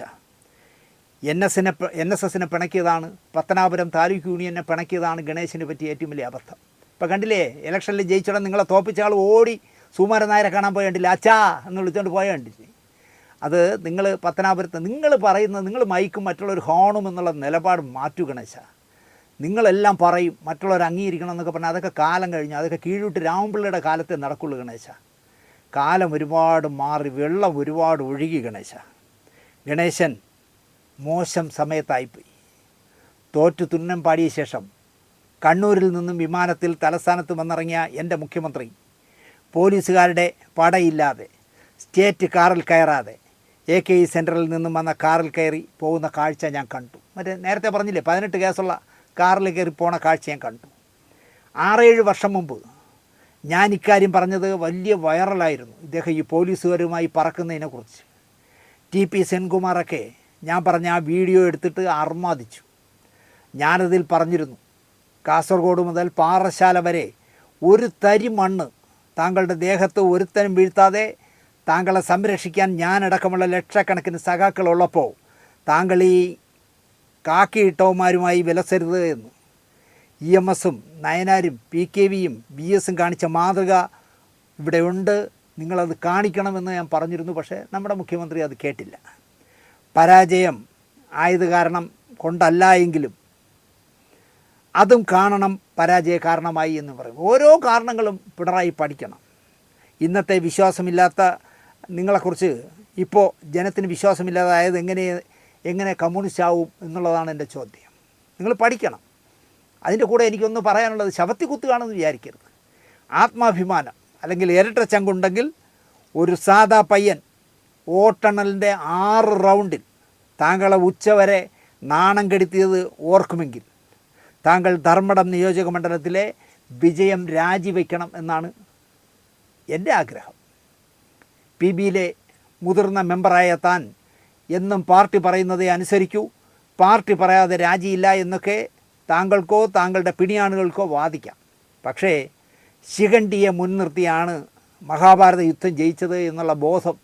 NSSനെ പിണക്കിയതാണ്, പത്തനാപുരം താലൂക്ക് യൂണിയനെ പിണക്കിയതാണ് ഗണേശന് പറ്റിയ ഏറ്റവും വലിയ അബദ്ധം. ഇപ്പം കണ്ടില്ലേ, ഇലക്ഷനിൽ ജയിച്ചിടം നിങ്ങളെ തോപ്പിച്ച ആൾ ഓടി സുകുമാരൻ നായരെ കാണാൻ പോയ കണ്ടില്ല, അച്ഛാ എന്ന് വിളിച്ചുകൊണ്ട് പോയ കണ്ടില്ലേ. അത് നിങ്ങൾ പത്തനാപുരത്ത് നിങ്ങൾ പറയുന്നത്, നിങ്ങൾ മൈക്കും മറ്റുള്ളവർ ഹോണും എന്നുള്ള നിലപാട് മാറ്റു ഗണേശ. നിങ്ങളെല്ലാം പറയും മറ്റുള്ളവർ അംഗീകരിക്കണം എന്നൊക്കെ പറഞ്ഞാൽ അതൊക്കെ കാലം കഴിഞ്ഞു. അതൊക്കെ കീഴൂട്ട് രാമപിള്ളയുടെ കാലത്തെ നടക്കുള്ളൂ ഗണേശ. കാലം ഒരുപാട് മാറി, വെള്ളം ഒരുപാട് ഒഴുകി ഗണേശ. ഗണേശൻ മോശം സമയത്തായിപ്പോയി. തോറ്റു തുന്നം പാടിയ ശേഷം കണ്ണൂരിൽ നിന്നും വിമാനത്തിൽ തലസ്ഥാനത്ത് വന്നിറങ്ങിയ എൻ്റെ മുഖ്യമന്ത്രി പോലീസുകാരുടെ പടയില്ലാതെ സ്റ്റേറ്റ് കാറിൽ കയറാതെ AKE സെൻറ്ററിൽ നിന്നും വന്ന കാറിൽ കയറി പോകുന്ന കാഴ്ച ഞാൻ കണ്ടു. നേരത്തെ പറഞ്ഞില്ലേ 18 കേസുള്ള കാറിൽ കയറി പോണ കാഴ്ച ഞാൻ കണ്ടു. 6-7 വർഷം മുമ്പ് ഞാൻ ഇക്കാര്യം പറഞ്ഞത് വലിയ വൈറലായിരുന്നു. ഇദ്ദേഹം ഈ പോലീസുകാരുമായി പറക്കുന്നതിനെക്കുറിച്ച്. TP സെൻകുമാറൊക്കെ ഞാൻ പറഞ്ഞ ആ വീഡിയോ എടുത്തിട്ട് അർമാദിച്ചു. ഞാനതിൽ പറഞ്ഞിരുന്നു, കാസർഗോഡ് മുതൽ പാറശാല വരെ ഒരു തരി മണ്ണ് താങ്കളുടെ ദേഹത്ത് ഒരുത്തനും വീഴ്ത്താതെ താങ്കളെ സംരക്ഷിക്കാൻ ഞാനടക്കമുള്ള ലക്ഷക്കണക്കിന് സഖാക്കളുള്ളപ്പോൾ താങ്കൾ ഈ കാക്കിയിട്ടവന്മാരുമായി വിലസരുത് എന്ന്. EMSും നയനാരും PKVയും BSും കാണിച്ച മാതൃക ഇവിടെയുണ്ട്, നിങ്ങളത് കാണിക്കണമെന്ന് ഞാൻ പറഞ്ഞിരുന്നു. പക്ഷേ നമ്മുടെ മുഖ്യമന്ത്രി അത് കേട്ടില്ല. പരാജയം ആയത് കാരണം കൊണ്ടല്ല എങ്കിലും അതും കാണണം പരാജയ കാരണമായി എന്ന് പറയും. ഓരോ കാരണങ്ങളും പിണറായി പഠിക്കണം. ഇന്നത്തെ വിശ്വാസമില്ലാത്ത നിങ്ങളെക്കുറിച്ച് ഇപ്പോൾ ജനത്തിന് വിശ്വാസമില്ലാതായത് എങ്ങനെ കമ്മ്യൂണിസ്റ്റ് ആവും എന്നുള്ളതാണ് എൻ്റെ ചോദ്യം. നിങ്ങൾ പഠിക്കണം. അതിൻ്റെ കൂടെ എനിക്കൊന്ന് പറയാനുള്ളത്, ശവത്തി കുത്തുകയാണെന്ന് വിചാരിക്കരുത്. ആത്മാഭിമാനം അല്ലെങ്കിൽ ഇരട്ട ചങ്കുണ്ടെങ്കിൽ ഒരു സാധാ പയ്യൻ വോട്ടെണ്ണലിൻ്റെ 6 റൗണ്ടിൽ താങ്കളെ ഉച്ചവരെ നാണം കെടുത്തിയത് ഓർക്കുമെങ്കിൽ താങ്കൾ ധർമ്മടം നിയോജക മണ്ഡലത്തിലെ വിജയം രാജിവെക്കണം എന്നാണ് എൻ്റെ ആഗ്രഹം. PBയിലെ മുതിർന്ന മെമ്പറായ താൻ എന്നും പാർട്ടി പറയുന്നതേ അനുസരിക്കൂ, പാർട്ടി പറയാതെ രാജിയില്ല എന്നൊക്കെ താങ്കൾക്കോ താങ്കളുടെ പിണിയാണുകൾക്കോ വാദിക്കാം. പക്ഷേ ശിഖണ്ഡിയെ മുൻനിർത്തിയാണ് മഹാഭാരത യുദ്ധം ജയിച്ചത് എന്നുള്ള ബോധം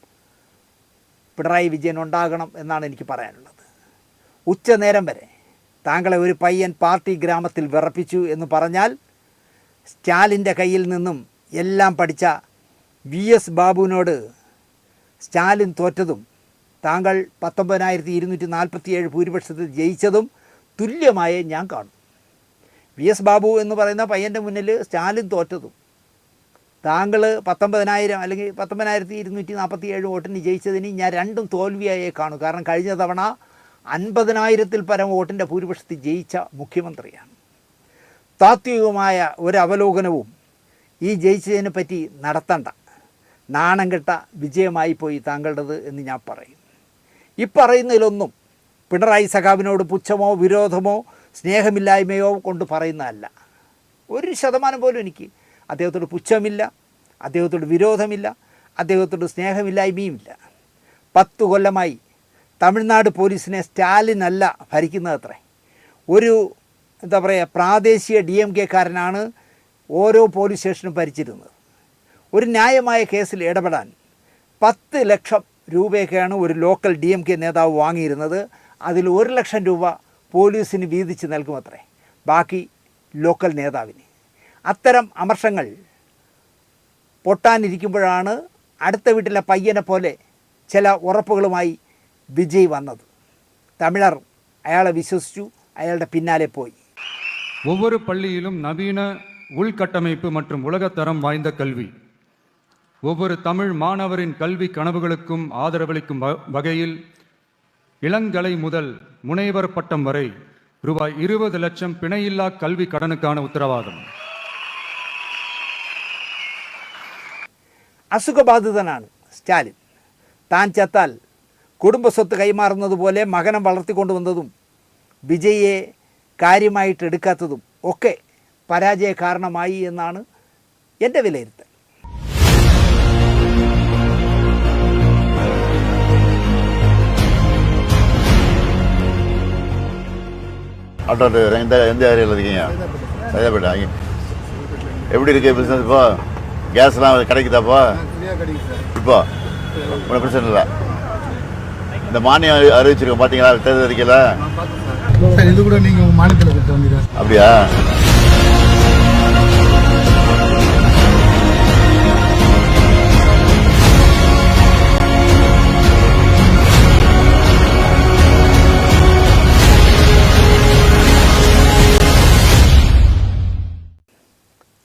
പിണറായി വിജയൻ ഉണ്ടാകണം എന്നാണ് എനിക്ക് പറയാനുള്ളത്. ഉച്ചനേരം വരെ താങ്കളെ ഒരു പയ്യൻ പാർട്ടി ഗ്രാമത്തിൽ വിറപ്പിച്ചു എന്ന് പറഞ്ഞാൽ സ്റ്റാലിൻ്റെ കയ്യിൽ നിന്നും എല്ലാം പഠിച്ച VS ബാബുവിനോട് സ്റ്റാലിൻ തോറ്റതും താങ്കൾ 19,247 ഭൂരിപക്ഷത്തിൽ ജയിച്ചതും തുല്യമായി ഞാൻ കാണും. VS ബാബു എന്ന് പറയുന്ന പയ്യൻ്റെ മുന്നിൽ സ്റ്റാലിൻ തോറ്റതും താങ്കൾ 19,000 അല്ലെങ്കിൽ 19,247 വോട്ടിന് ജയിച്ചതിന് ഞാൻ രണ്ടും തോൽവിയായേ കാണും. കാരണം കഴിഞ്ഞ തവണ 50,000-ൽ പരം വോട്ടിൻ്റെ ഭൂരിപക്ഷത്തിൽ ജയിച്ച മുഖ്യമന്ത്രിയാണ്. താത്വികമായ ഒരു അവലോകനവും ഈ ജയിച്ചതിനെ പറ്റി നടത്തണ്ട. നാണം കെട്ട വിജയമായി പോയി താങ്കളുടേത് എന്ന് ഞാൻ പറയും. ഈ പറയുന്നതിലൊന്നും പിണറായി സഖാവിനോട് പുച്ഛമോ വിരോധമോ സ്നേഹമില്ലായ്മയോ കൊണ്ട് പറയുന്നതല്ല. 1% പോലും എനിക്ക് അദ്ദേഹത്തോട് പുച്ഛമില്ല, അദ്ദേഹത്തോട് വിരോധമില്ല, അദ്ദേഹത്തോട് സ്നേഹമില്ലായ്മയുമില്ല. 10 കൊല്ലമായി തമിഴ്നാട് പോലീസിനെ സ്റ്റാലിനല്ല ഭരിക്കുന്നതത്രേ. ഒരു എന്താ പറയുക, പ്രാദേശിക DMK-കാരനാണ് ഓരോ പോലീസ് സ്റ്റേഷനും ഭരിച്ചിരുന്നത്. ഒരു ന്യായമായ കേസിൽ ഇടപെടാൻ 10 ലക്ഷം രൂപയൊക്കെയാണ് ഒരു ലോക്കൽ DMK നേതാവ് വാങ്ങിയിരുന്നത്. അതിൽ 1 ലക്ഷം രൂപ പോലീസിന് വീതിച്ച് നൽകുമത്രേ, ബാക്കി ലോക്കൽ നേതാവിന്. അത്തരം അമർഷങ്ങൾ പൊട്ടാനിരിക്കുമ്പോഴാണ് അടുത്ത വീട്ടിലെ പയ്യനെ പോലെ ചില ഉറപ്പുകളുമായി വിജയ് വന്നത്. തമിഴർ അയാളെ വിശ്വസിച്ചു, അയാളുടെ പിന്നാലെ പോയി. ஒவ்வொரு பள்ளியிலும் நவீன உள்கட்டமைப்பு மற்றும் உலகத்தரம் வாய்ந்த கல்வி ஒவ்வொரு தமிழ் மாணவரின் கல்வி கனவுகளுக்கும் ஆதரவளிக்கும் வகையில் இளங்கலை முதல் முனைவர் பட்டம் வரை ரூபாய் 20 லட்சம் பிணையில்லா கல்வி கடனுக்கான உத்தரவாதம். അസുഖബാധിതനാണ് സ്റ്റാലിൻ. താൻ ചത്താൽ കുടുംബസ്വത്ത് കൈമാറുന്നത് പോലെ മകനെ വളർത്തിക്കൊണ്ടുവന്നതും വിജയെ കാര്യമായിട്ട് എടുക്കാത്തതും ഒക്കെ പരാജയ കാരണമായി എന്നാണ് എൻ്റെ വിലയിരുത്തൽ. ஆட்டோ டிரைவர் எந்த ஏரியாவில் இருக்கீங்க? சைதாப்பேட்டா. எப்படி இருக்குது பிஸ்னஸ் இப்போ? கேஸ்லாம் கிடைக்குதாப்போ? இப்போ ஒன்றும் பிரச்சனை இல்லை. இந்த மானியம் அறிவிச்சிருக்கோம் பார்த்தீங்களா தேர்தல் அறிக்கையில்? சார் இது கூட நீங்கள் மாநிலத்தில் கொடுத்து வந்தீங்க. அப்படியா?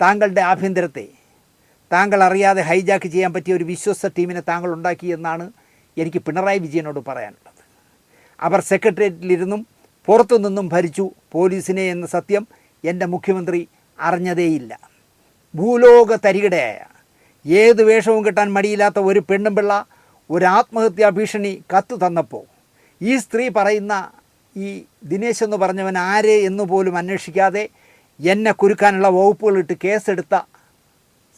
താങ്കളുടെ ആഭ്യന്തരത്തെ താങ്കൾ അറിയാതെ ഹൈജാക്ക് ചെയ്യാൻ പറ്റിയ ഒരു വിശ്വസ്ത ടീമിനെ താങ്കൾ ഉണ്ടാക്കി എന്നാണ് എനിക്ക് പിണറായി വിജയനോട് പറയാനുള്ളത്. അവർ സെക്രട്ടേറിയറ്റിലിരുന്നും പുറത്തുനിന്നും ഭരിച്ചു പോലീസിനെ എന്ന സത്യം എൻ്റെ മുഖ്യമന്ത്രി അറിഞ്ഞതേയില്ല. ഭൂലോക തരികിടയായ, ഏത് വേഷവും കെട്ടാൻ മടിയില്ലാത്ത ഒരു പെണ്ണുമ്പിള്ള ഒരു ആത്മഹത്യാ ഭീഷണി കത്ത് തന്നപ്പോൾ ഈ സ്ത്രീ പറയുന്ന ഈ ദിനേശ് എന്ന് പറഞ്ഞവൻ ആര് എന്നുപോലും അന്വേഷിക്കാതെ എന്നെ കുരുക്കാനുള്ള വകുപ്പുകളിട്ട് കേസെടുത്ത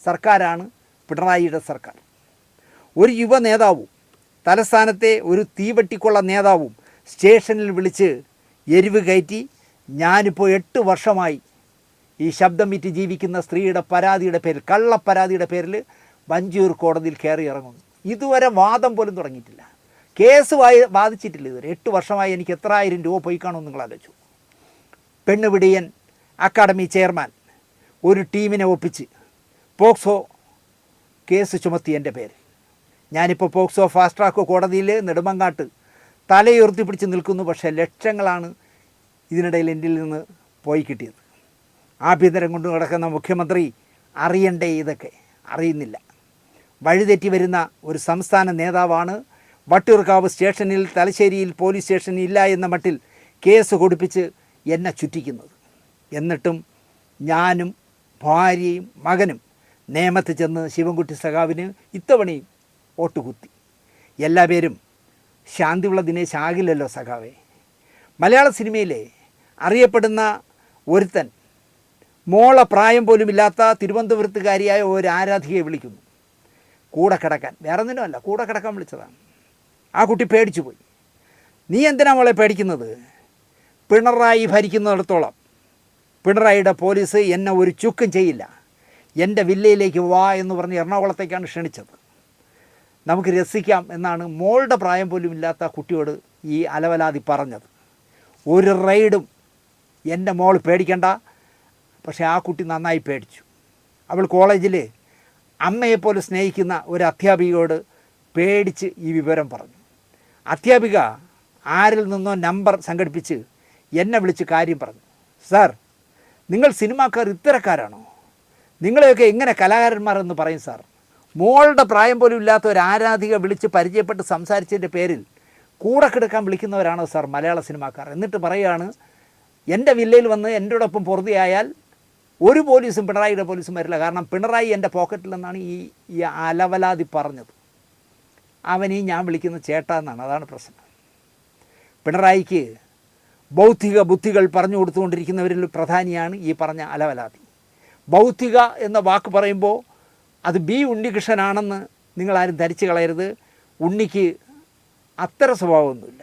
സർക്കാരാണ് പിണറായിയുടെ സർക്കാർ. ഒരു യുവ നേതാവും തലസ്ഥാനത്തെ ഒരു തീവട്ടിക്കൊള്ള നേതാവും സ്റ്റേഷനിൽ വിളിച്ച് എരിവ് കയറ്റി ഞാനിപ്പോൾ 8 വർഷമായി ഈ ശബ്ദം വിറ്റ് ജീവിക്കുന്ന സ്ത്രീയുടെ പരാതിയുടെ പേരിൽ, കള്ളപ്പരാതിയുടെ പേരിൽ വഞ്ചിയൂർ കോടതിയിൽ കയറി ഇറങ്ങുന്നു. ഇതുവരെ വാദം പോലും തുടങ്ങിയിട്ടില്ല, കേസ് വാദിച്ചിട്ടില്ല ഇതുവരെ. 8 വർഷമായി എനിക്ക് എത്ര ആയിരം രൂപ പോയി കാണുമെന്ന് നിങ്ങൾ ആലോചിച്ചു. പെണ്ണുപിടിയൻ അക്കാഡമി ചെയർമാൻ ഒരു ടീമിനെ ഒപ്പിച്ച് പോക്സോ കേസ് ചുമത്തി എൻ്റെ പേരിൽ. ഞാനിപ്പോൾ പോക്സോ ഫാസ്റ്റ് ട്രാക്ക് കോടതിയിൽ നെടുമങ്ങാട്ട് തലയുയർത്തിപ്പിടിച്ച് നിൽക്കുന്നു. പക്ഷേ ലക്ഷങ്ങളാണ് ഇതിനിടയിൽ എൻ്റെ നിന്ന് പോയി കിട്ടിയത്. ആഭ്യന്തരം കൊണ്ട് കിടക്കുന്ന മുഖ്യമന്ത്രി അറിയണ്ടേ ഇതൊക്കെ? അറിയുന്നില്ല. വഴിതെറ്റി വരുന്ന ഒരു സംസ്ഥാന നേതാവാണ് വട്ടിയൂർക്കാവ് സ്റ്റേഷനിൽ, തലശ്ശേരിയിൽ പോലീസ് സ്റ്റേഷനിൽ ഇല്ല എന്ന മട്ടിൽ കേസ് കൊടുപ്പിച്ച് എന്നെ ചുറ്റിക്കുന്നത്. എന്നിട്ടും ഞാനും ഭാര്യയും മകനും നേമത്ത് ചെന്ന് ശിവൻകുട്ടി സഖാവിന് ഇത്തവണയും വോട്ട് കുത്തി. എല്ലാ പേരും ശാന്തിയുള്ള ദിനേശ് ആകില്ലല്ലോ സഖാവേ. മലയാള സിനിമയിലെ അറിയപ്പെടുന്ന ഒരുത്തൻ മോള പ്രായം പോലുമില്ലാത്ത തിരുവനന്തപുരത്തുകാരിയായ ഒരു ആരാധികയെ വിളിക്കുന്നു കൂടെ കിടക്കാൻ. വേറെ ഒന്നിനുമല്ല, കൂടെ കിടക്കാൻ വിളിച്ചതാണ്. ആ കുട്ടി പേടിച്ചു പോയി. നീ എന്തിനാ മോളെ പേടിക്കുന്നത്? പിണറായി ഭരിക്കുന്നിടത്തോളം പിണറായിയുടെ പോലീസ് എന്നെ ഒരു ചുക്കും ചെയ്യില്ല. എൻ്റെ വില്ലയിലേക്ക് വാ എന്ന് പറഞ്ഞ് എറണാകുളത്തേക്കാണ് ക്ഷണിച്ചത്. നമുക്ക് രസിക്കാം എന്നാണ് മോളുടെ പ്രായം പോലും ഇല്ലാത്ത കുട്ടിയോട് ഈ അലവലാതി പറഞ്ഞത്. ഒരു റൈഡും എൻ്റെ മോൾ പേടിക്കണ്ട. പക്ഷേ ആ കുട്ടി നന്നായി പേടിച്ചു. അവൾ കോളേജിൽ അമ്മയെപ്പോലെ സ്നേഹിക്കുന്ന ഒരു അധ്യാപികയോട് പേടിച്ച് ഈ വിവരം പറഞ്ഞു. അധ്യാപിക ആരിൽ നിന്നോ നമ്പർ സംഘടിപ്പിച്ച് എന്നെ വിളിച്ച് കാര്യം പറഞ്ഞു. സാർ, നിങ്ങൾ സിനിമാക്കാർ ഇത്തരക്കാരാണോ? നിങ്ങളെയൊക്കെ എങ്ങനെ കലാകാരന്മാരെന്ന് പറയും സാർ? മോളുടെ പ്രായം പോലും ഇല്ലാത്ത ഒരു ആരാധിക വിളിച്ച് പരിചയപ്പെട്ട് സംസാരിച്ചതിൻ്റെ പേരിൽ കൂടെ കിടക്കാൻ വിളിക്കുന്നവരാണോ സാർ മലയാള സിനിമാക്കാർ? എന്നിട്ട് പറയുകയാണ്, എൻ്റെ വില്ലയിൽ വന്ന് എൻ്റെയോടൊപ്പം പൊറുതിയായാൽ ഒരു പോലീസും പിണറായിയുടെ പോലീസും വരില്ല. കാരണം പിണറായി എൻ്റെ പോക്കറ്റിൽ നിന്നാണ് ഈ അലവലാതി പറഞ്ഞത്. അവനീ ഞാൻ വിളിക്കുന്ന ചേട്ടാ എന്നാണ്. അതാണ് പ്രശ്നം. പിണറായിക്ക് ബൗദ്ധിക ബുദ്ധികൾ പറഞ്ഞു കൊടുത്തുകൊണ്ടിരിക്കുന്നവരിൽ പ്രധാനിയാണ് ഈ പറഞ്ഞ അലവലാതി. ബൗദ്ധിക എന്ന വാക്ക് പറയുമ്പോൾ അത് ബി ഉണ്ണികൃഷ്ണനാണെന്ന് നിങ്ങളാരും ധരിച്ചു കളയരുത്. ഉണ്ണിക്ക് അത്തരം സ്വഭാവമൊന്നുമില്ല.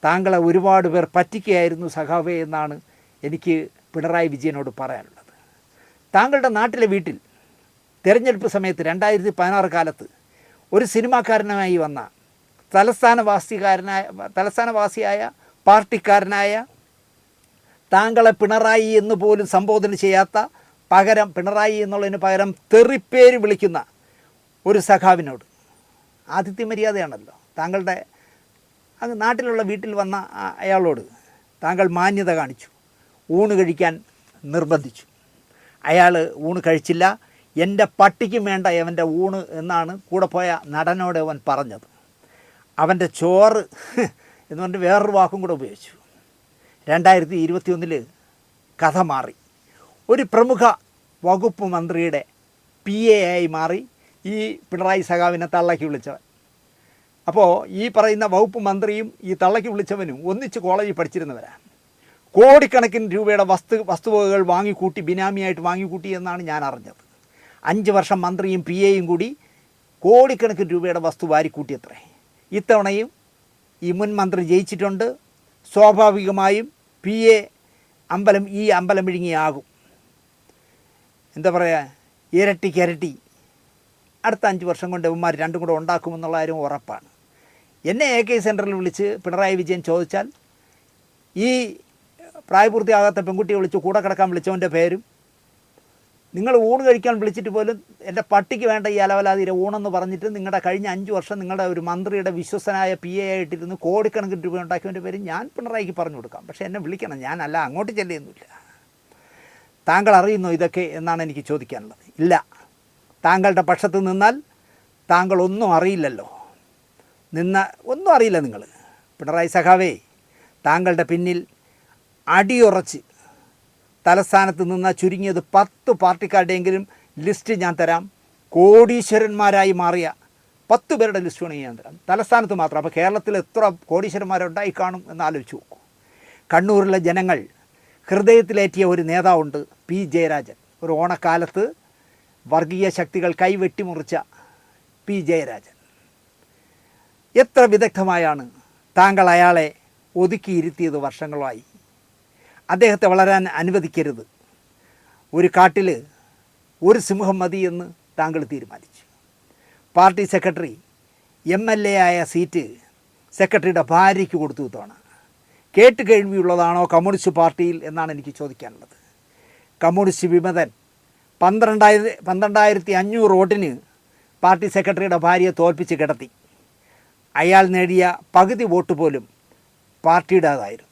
താങ്കളെ ഒരുപാട് പേർ പറ്റിക്കുകയായിരുന്നു സഖാവേ എന്നാണ് എനിക്ക് പിണറായി വിജയനോട് പറയാനുള്ളത്. താങ്കളുടെ നാട്ടിലെ വീട്ടിൽ തിരഞ്ഞെടുപ്പ് സമയത്ത് 2016 കാലത്ത് ഒരു സിനിമാക്കാരനായി വന്ന തലസ്ഥാനവാസിയായ പാർട്ടിക്കാരനായ താങ്കളെ പിണറായി എന്ന് പോലും സംബോധന ചെയ്യാത്ത, പകരം പിണറായി എന്നുള്ളതിന് പകരം തെറിപ്പേര് വിളിക്കുന്ന ഒരു സഖാവിനോട് ആതിഥ്യ മര്യാദയാണല്ലോ. താങ്കളുടെ അങ്ങ് നാട്ടിലുള്ള വീട്ടിൽ വന്ന അയാളോട് താങ്കൾ മാന്യത കാണിച്ചു, ഊണ് കഴിക്കാൻ നിർബന്ധിച്ചു. അയാൾ ഊണ് കഴിച്ചില്ല. എൻ്റെ പട്ടിക്കും വേണ്ട അവൻ്റെ ഊണ് എന്നാണ് കൂടെ പോയ നടനോട് അവൻ പറഞ്ഞത്. അവൻ്റെ ചോറ് എന്ന് പറഞ്ഞിട്ട് വേറൊരു വാക്കും കൂടെ ഉപയോഗിച്ചു. 2021 കഥ മാറി. ഒരു പ്രമുഖ വകുപ്പ് മന്ത്രിയുടെ PA ആയി മാറി ഈ പിണറായി സഖാവിനെ തള്ളക്കി വിളിച്ചവൻ. അപ്പോൾ ഈ പറയുന്ന വകുപ്പ് മന്ത്രിയും ഈ തള്ളക്കി വിളിച്ചവനും ഒന്നിച്ച് കോളേജിൽ പഠിച്ചിരുന്നവരാണ്. കോടിക്കണക്കിന് രൂപയുടെ വസ്തുവകകൾ വാങ്ങിക്കൂട്ടി, ബിനാമിയായിട്ട് വാങ്ങിക്കൂട്ടി എന്നാണ് ഞാൻ അറിഞ്ഞത്. 5 വർഷം മന്ത്രിയും PAയും കൂടി കോടിക്കണക്കിന് രൂപയുടെ വസ്തു വാരിക്കൂട്ടിയത്രേ. ഇത്തവണയും ഈ മുൻ മന്ത്രി ജയിച്ചിട്ടുണ്ട്. സ്വാഭാവികമായും PA ഈ അമ്പലം വിഴുങ്ങിയാകും. എന്താ പറയുക, ഇരട്ടിക്കിരട്ടി അടുത്ത 5 വർഷം കൊണ്ട് ഇവന്മാർ രണ്ടും കൂടെ ഉണ്ടാക്കുമെന്നുള്ള കാര്യം ഉറപ്പാണ്. എന്നെ AK സെൻറ്ററിൽ വിളിച്ച് പിണറായി വിജയൻ ചോദിച്ചാൽ ഈ പ്രായപൂർത്തിയാകാത്ത പെൺകുട്ടിയെ വിളിച്ച് കൂടെ കിടക്കാൻ വിളിച്ചവൻ്റെ പേരും, നിങ്ങൾ ഊണ് കഴിക്കാൻ വിളിച്ചിട്ട് പോലും എൻ്റെ പട്ടിക്ക് വേണ്ട ഈ അലവലാതിരെ ഊണെന്ന് പറഞ്ഞിട്ട് നിങ്ങളുടെ കഴിഞ്ഞ 5 വർഷം നിങ്ങളുടെ ഒരു മന്ത്രിയുടെ വിശ്വസനായ PA ആയിട്ടിരുന്ന് കോടിക്കണക്കിന് രൂപ ഉണ്ടാക്കിയവൻ്റെ പേര് ഞാൻ പിണറായിക്ക് പറഞ്ഞു കൊടുക്കാം. പക്ഷേ എന്നെ വിളിക്കണം, ഞാനല്ല അങ്ങോട്ട് ചെല്ലുന്നില്ല. താങ്കൾ അറിയുന്നോ ഇതൊക്കെ എന്നാണ് എനിക്ക് ചോദിക്കാനുള്ളത്. ഇല്ല, താങ്കളുടെ പക്ഷത്ത് നിന്നാൽ താങ്കൾ ഒന്നും അറിയില്ലല്ലോ. ഒന്നും അറിയില്ല നിങ്ങൾ. പിണറായി സഖാവേ, താങ്കളുടെ പിന്നിൽ അടിയുറച്ച് തലസ്ഥാനത്ത് നിന്ന് ചുരുങ്ങിയത് 10 പാർട്ടിക്കാരുടെയെങ്കിലും ലിസ്റ്റ് ഞാൻ തരാം. കോടീശ്വരന്മാരായി മാറിയ 10 പേരുടെ ലിസ്റ്റ് വേണമെങ്കിൽ ഞാൻ തരാം, തലസ്ഥാനത്ത് മാത്രം. അപ്പോൾ കേരളത്തിൽ എത്ര കോടീശ്വരന്മാരുണ്ടായി കാണും എന്ന് ആലോചിച്ച് നോക്കൂ. കണ്ണൂരിലെ ജനങ്ങൾ ഹൃദയത്തിലേറ്റിയ ഒരു നേതാവുണ്ട്, P ജയരാജൻ. ഒരു ഓണക്കാലത്ത് വർഗീയ ശക്തികൾ കൈവെട്ടിമുറിച്ച P ജയരാജൻ. എത്ര വിദഗ്ധമായാണ് താങ്കൾ അയാളെ ഒതുക്കിയിരുത്തിയത് വർഷങ്ങളായി. അദ്ദേഹത്തെ വളരാൻ അനുവദിക്കരുത്. ഒരു കാട്ടിൽ ഒരു സിംഹം മതി എന്ന് താങ്കൾ തീരുമാനിച്ചു. പാർട്ടി സെക്രട്ടറി MLA ആയ സീറ്റ് സെക്രട്ടറിയുടെ ഭാര്യയ്ക്ക് കൊടുത്തു തവണ. കേട്ട് കേൾവിയുള്ളതാണോ കമ്മ്യൂണിസ്റ്റ് പാർട്ടിയിൽ എന്നാണ് എനിക്ക് ചോദിക്കാനുള്ളത്. കമ്മ്യൂണിസ്റ്റ് വിമതൻ 12,500 വോട്ടിന് പാർട്ടി സെക്രട്ടറിയുടെ ഭാര്യയെ തോൽപ്പിച്ച് കിടത്തി. അയാൾ നേടിയ പകുതി വോട്ട് പോലും പാർട്ടിയുടേതായിരുന്നു.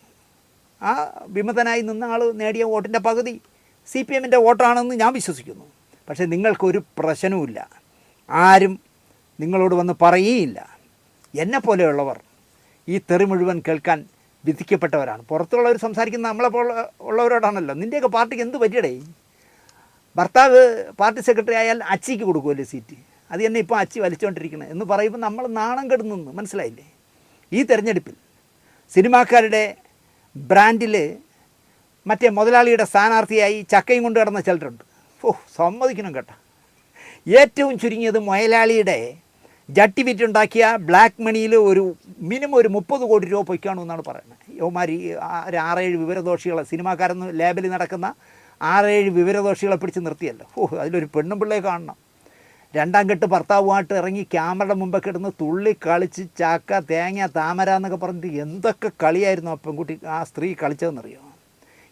ആ വിമതനായി നിന്ന ആൾ നേടിയ വോട്ടിൻ്റെ പകുതി CPMൻ്റെ വോട്ടാണെന്ന് ഞാൻ വിശ്വസിക്കുന്നു. പക്ഷേ നിങ്ങൾക്കൊരു പ്രശ്നവുമില്ല, ആരും നിങ്ങളോട് വന്ന് പറയുകയില്ല. എന്നെപ്പോലെയുള്ളവർ ഈ തെറി മുഴുവൻ കേൾക്കാൻ വിധിക്കപ്പെട്ടവരാണ്. പുറത്തുള്ളവർ സംസാരിക്കുന്ന നമ്മളെപ്പോൾ ഉള്ളവരോടാണല്ലോ. നിൻ്റെയൊക്കെ പാർട്ടിക്ക് എന്ത് പറ്റിയടേ? ഭർത്താവ് പാർട്ടി സെക്രട്ടറി ആയാൽ അച്ചിക്ക് കൊടുക്കുമല്ലേ സീറ്റ്, അത് തന്നെ ഇപ്പോൾ അച്ചി വലിച്ചുകൊണ്ടിരിക്കുന്നത് എന്ന് പറയുമ്പോൾ നമ്മൾ നാണം കെടുന്നു, മനസ്സിലായില്ലേ? ഈ തെരഞ്ഞെടുപ്പിൽ സിനിമാക്കാരുടെ ബ്രാൻഡിൽ മറ്റേ മുതലാളിയുടെ സ്ഥാനാർത്ഥിയായി ചക്കയും കൊണ്ട് കിടന്ന ചിലരുണ്ട്. സമ്മതിക്കണം കേട്ടോ. ഏറ്റവും ചുരുങ്ങിയത് മുതലാളിയുടെ ജട്ടി വിറ്റുണ്ടാക്കിയ ബ്ലാക്ക് മണിയിൽ മിനിമം ഒരു 30 കോടി രൂപ പൊയ്ക്കാണെന്നാണ് പറയുന്നത്. യോമാർ 6-7 വിവരദോഷികളെ, സിനിമാക്കാരെന്ന് ലേബലിൽ നടക്കുന്ന 6-7 വിവരദോഷികളെ പിടിച്ച് നിർത്തിയല്ലോ. അതിലൊരു പെണ്ണും പിള്ളയെ കാണണം. 2ാം കെട്ട് ഭർത്താവുമായിട്ട് ഇറങ്ങി ക്യാമറയുടെ മുമ്പൊക്കെ ഇടുന്ന് തുള്ളി കളിച്ച് ചാക്ക തേങ്ങ താമര എന്നൊക്കെ പറഞ്ഞിട്ട് എന്തൊക്കെ കളിയായിരുന്നു ആ പെൺകുട്ടി, ആ സ്ത്രീ കളിച്ചതെന്നറിയോ?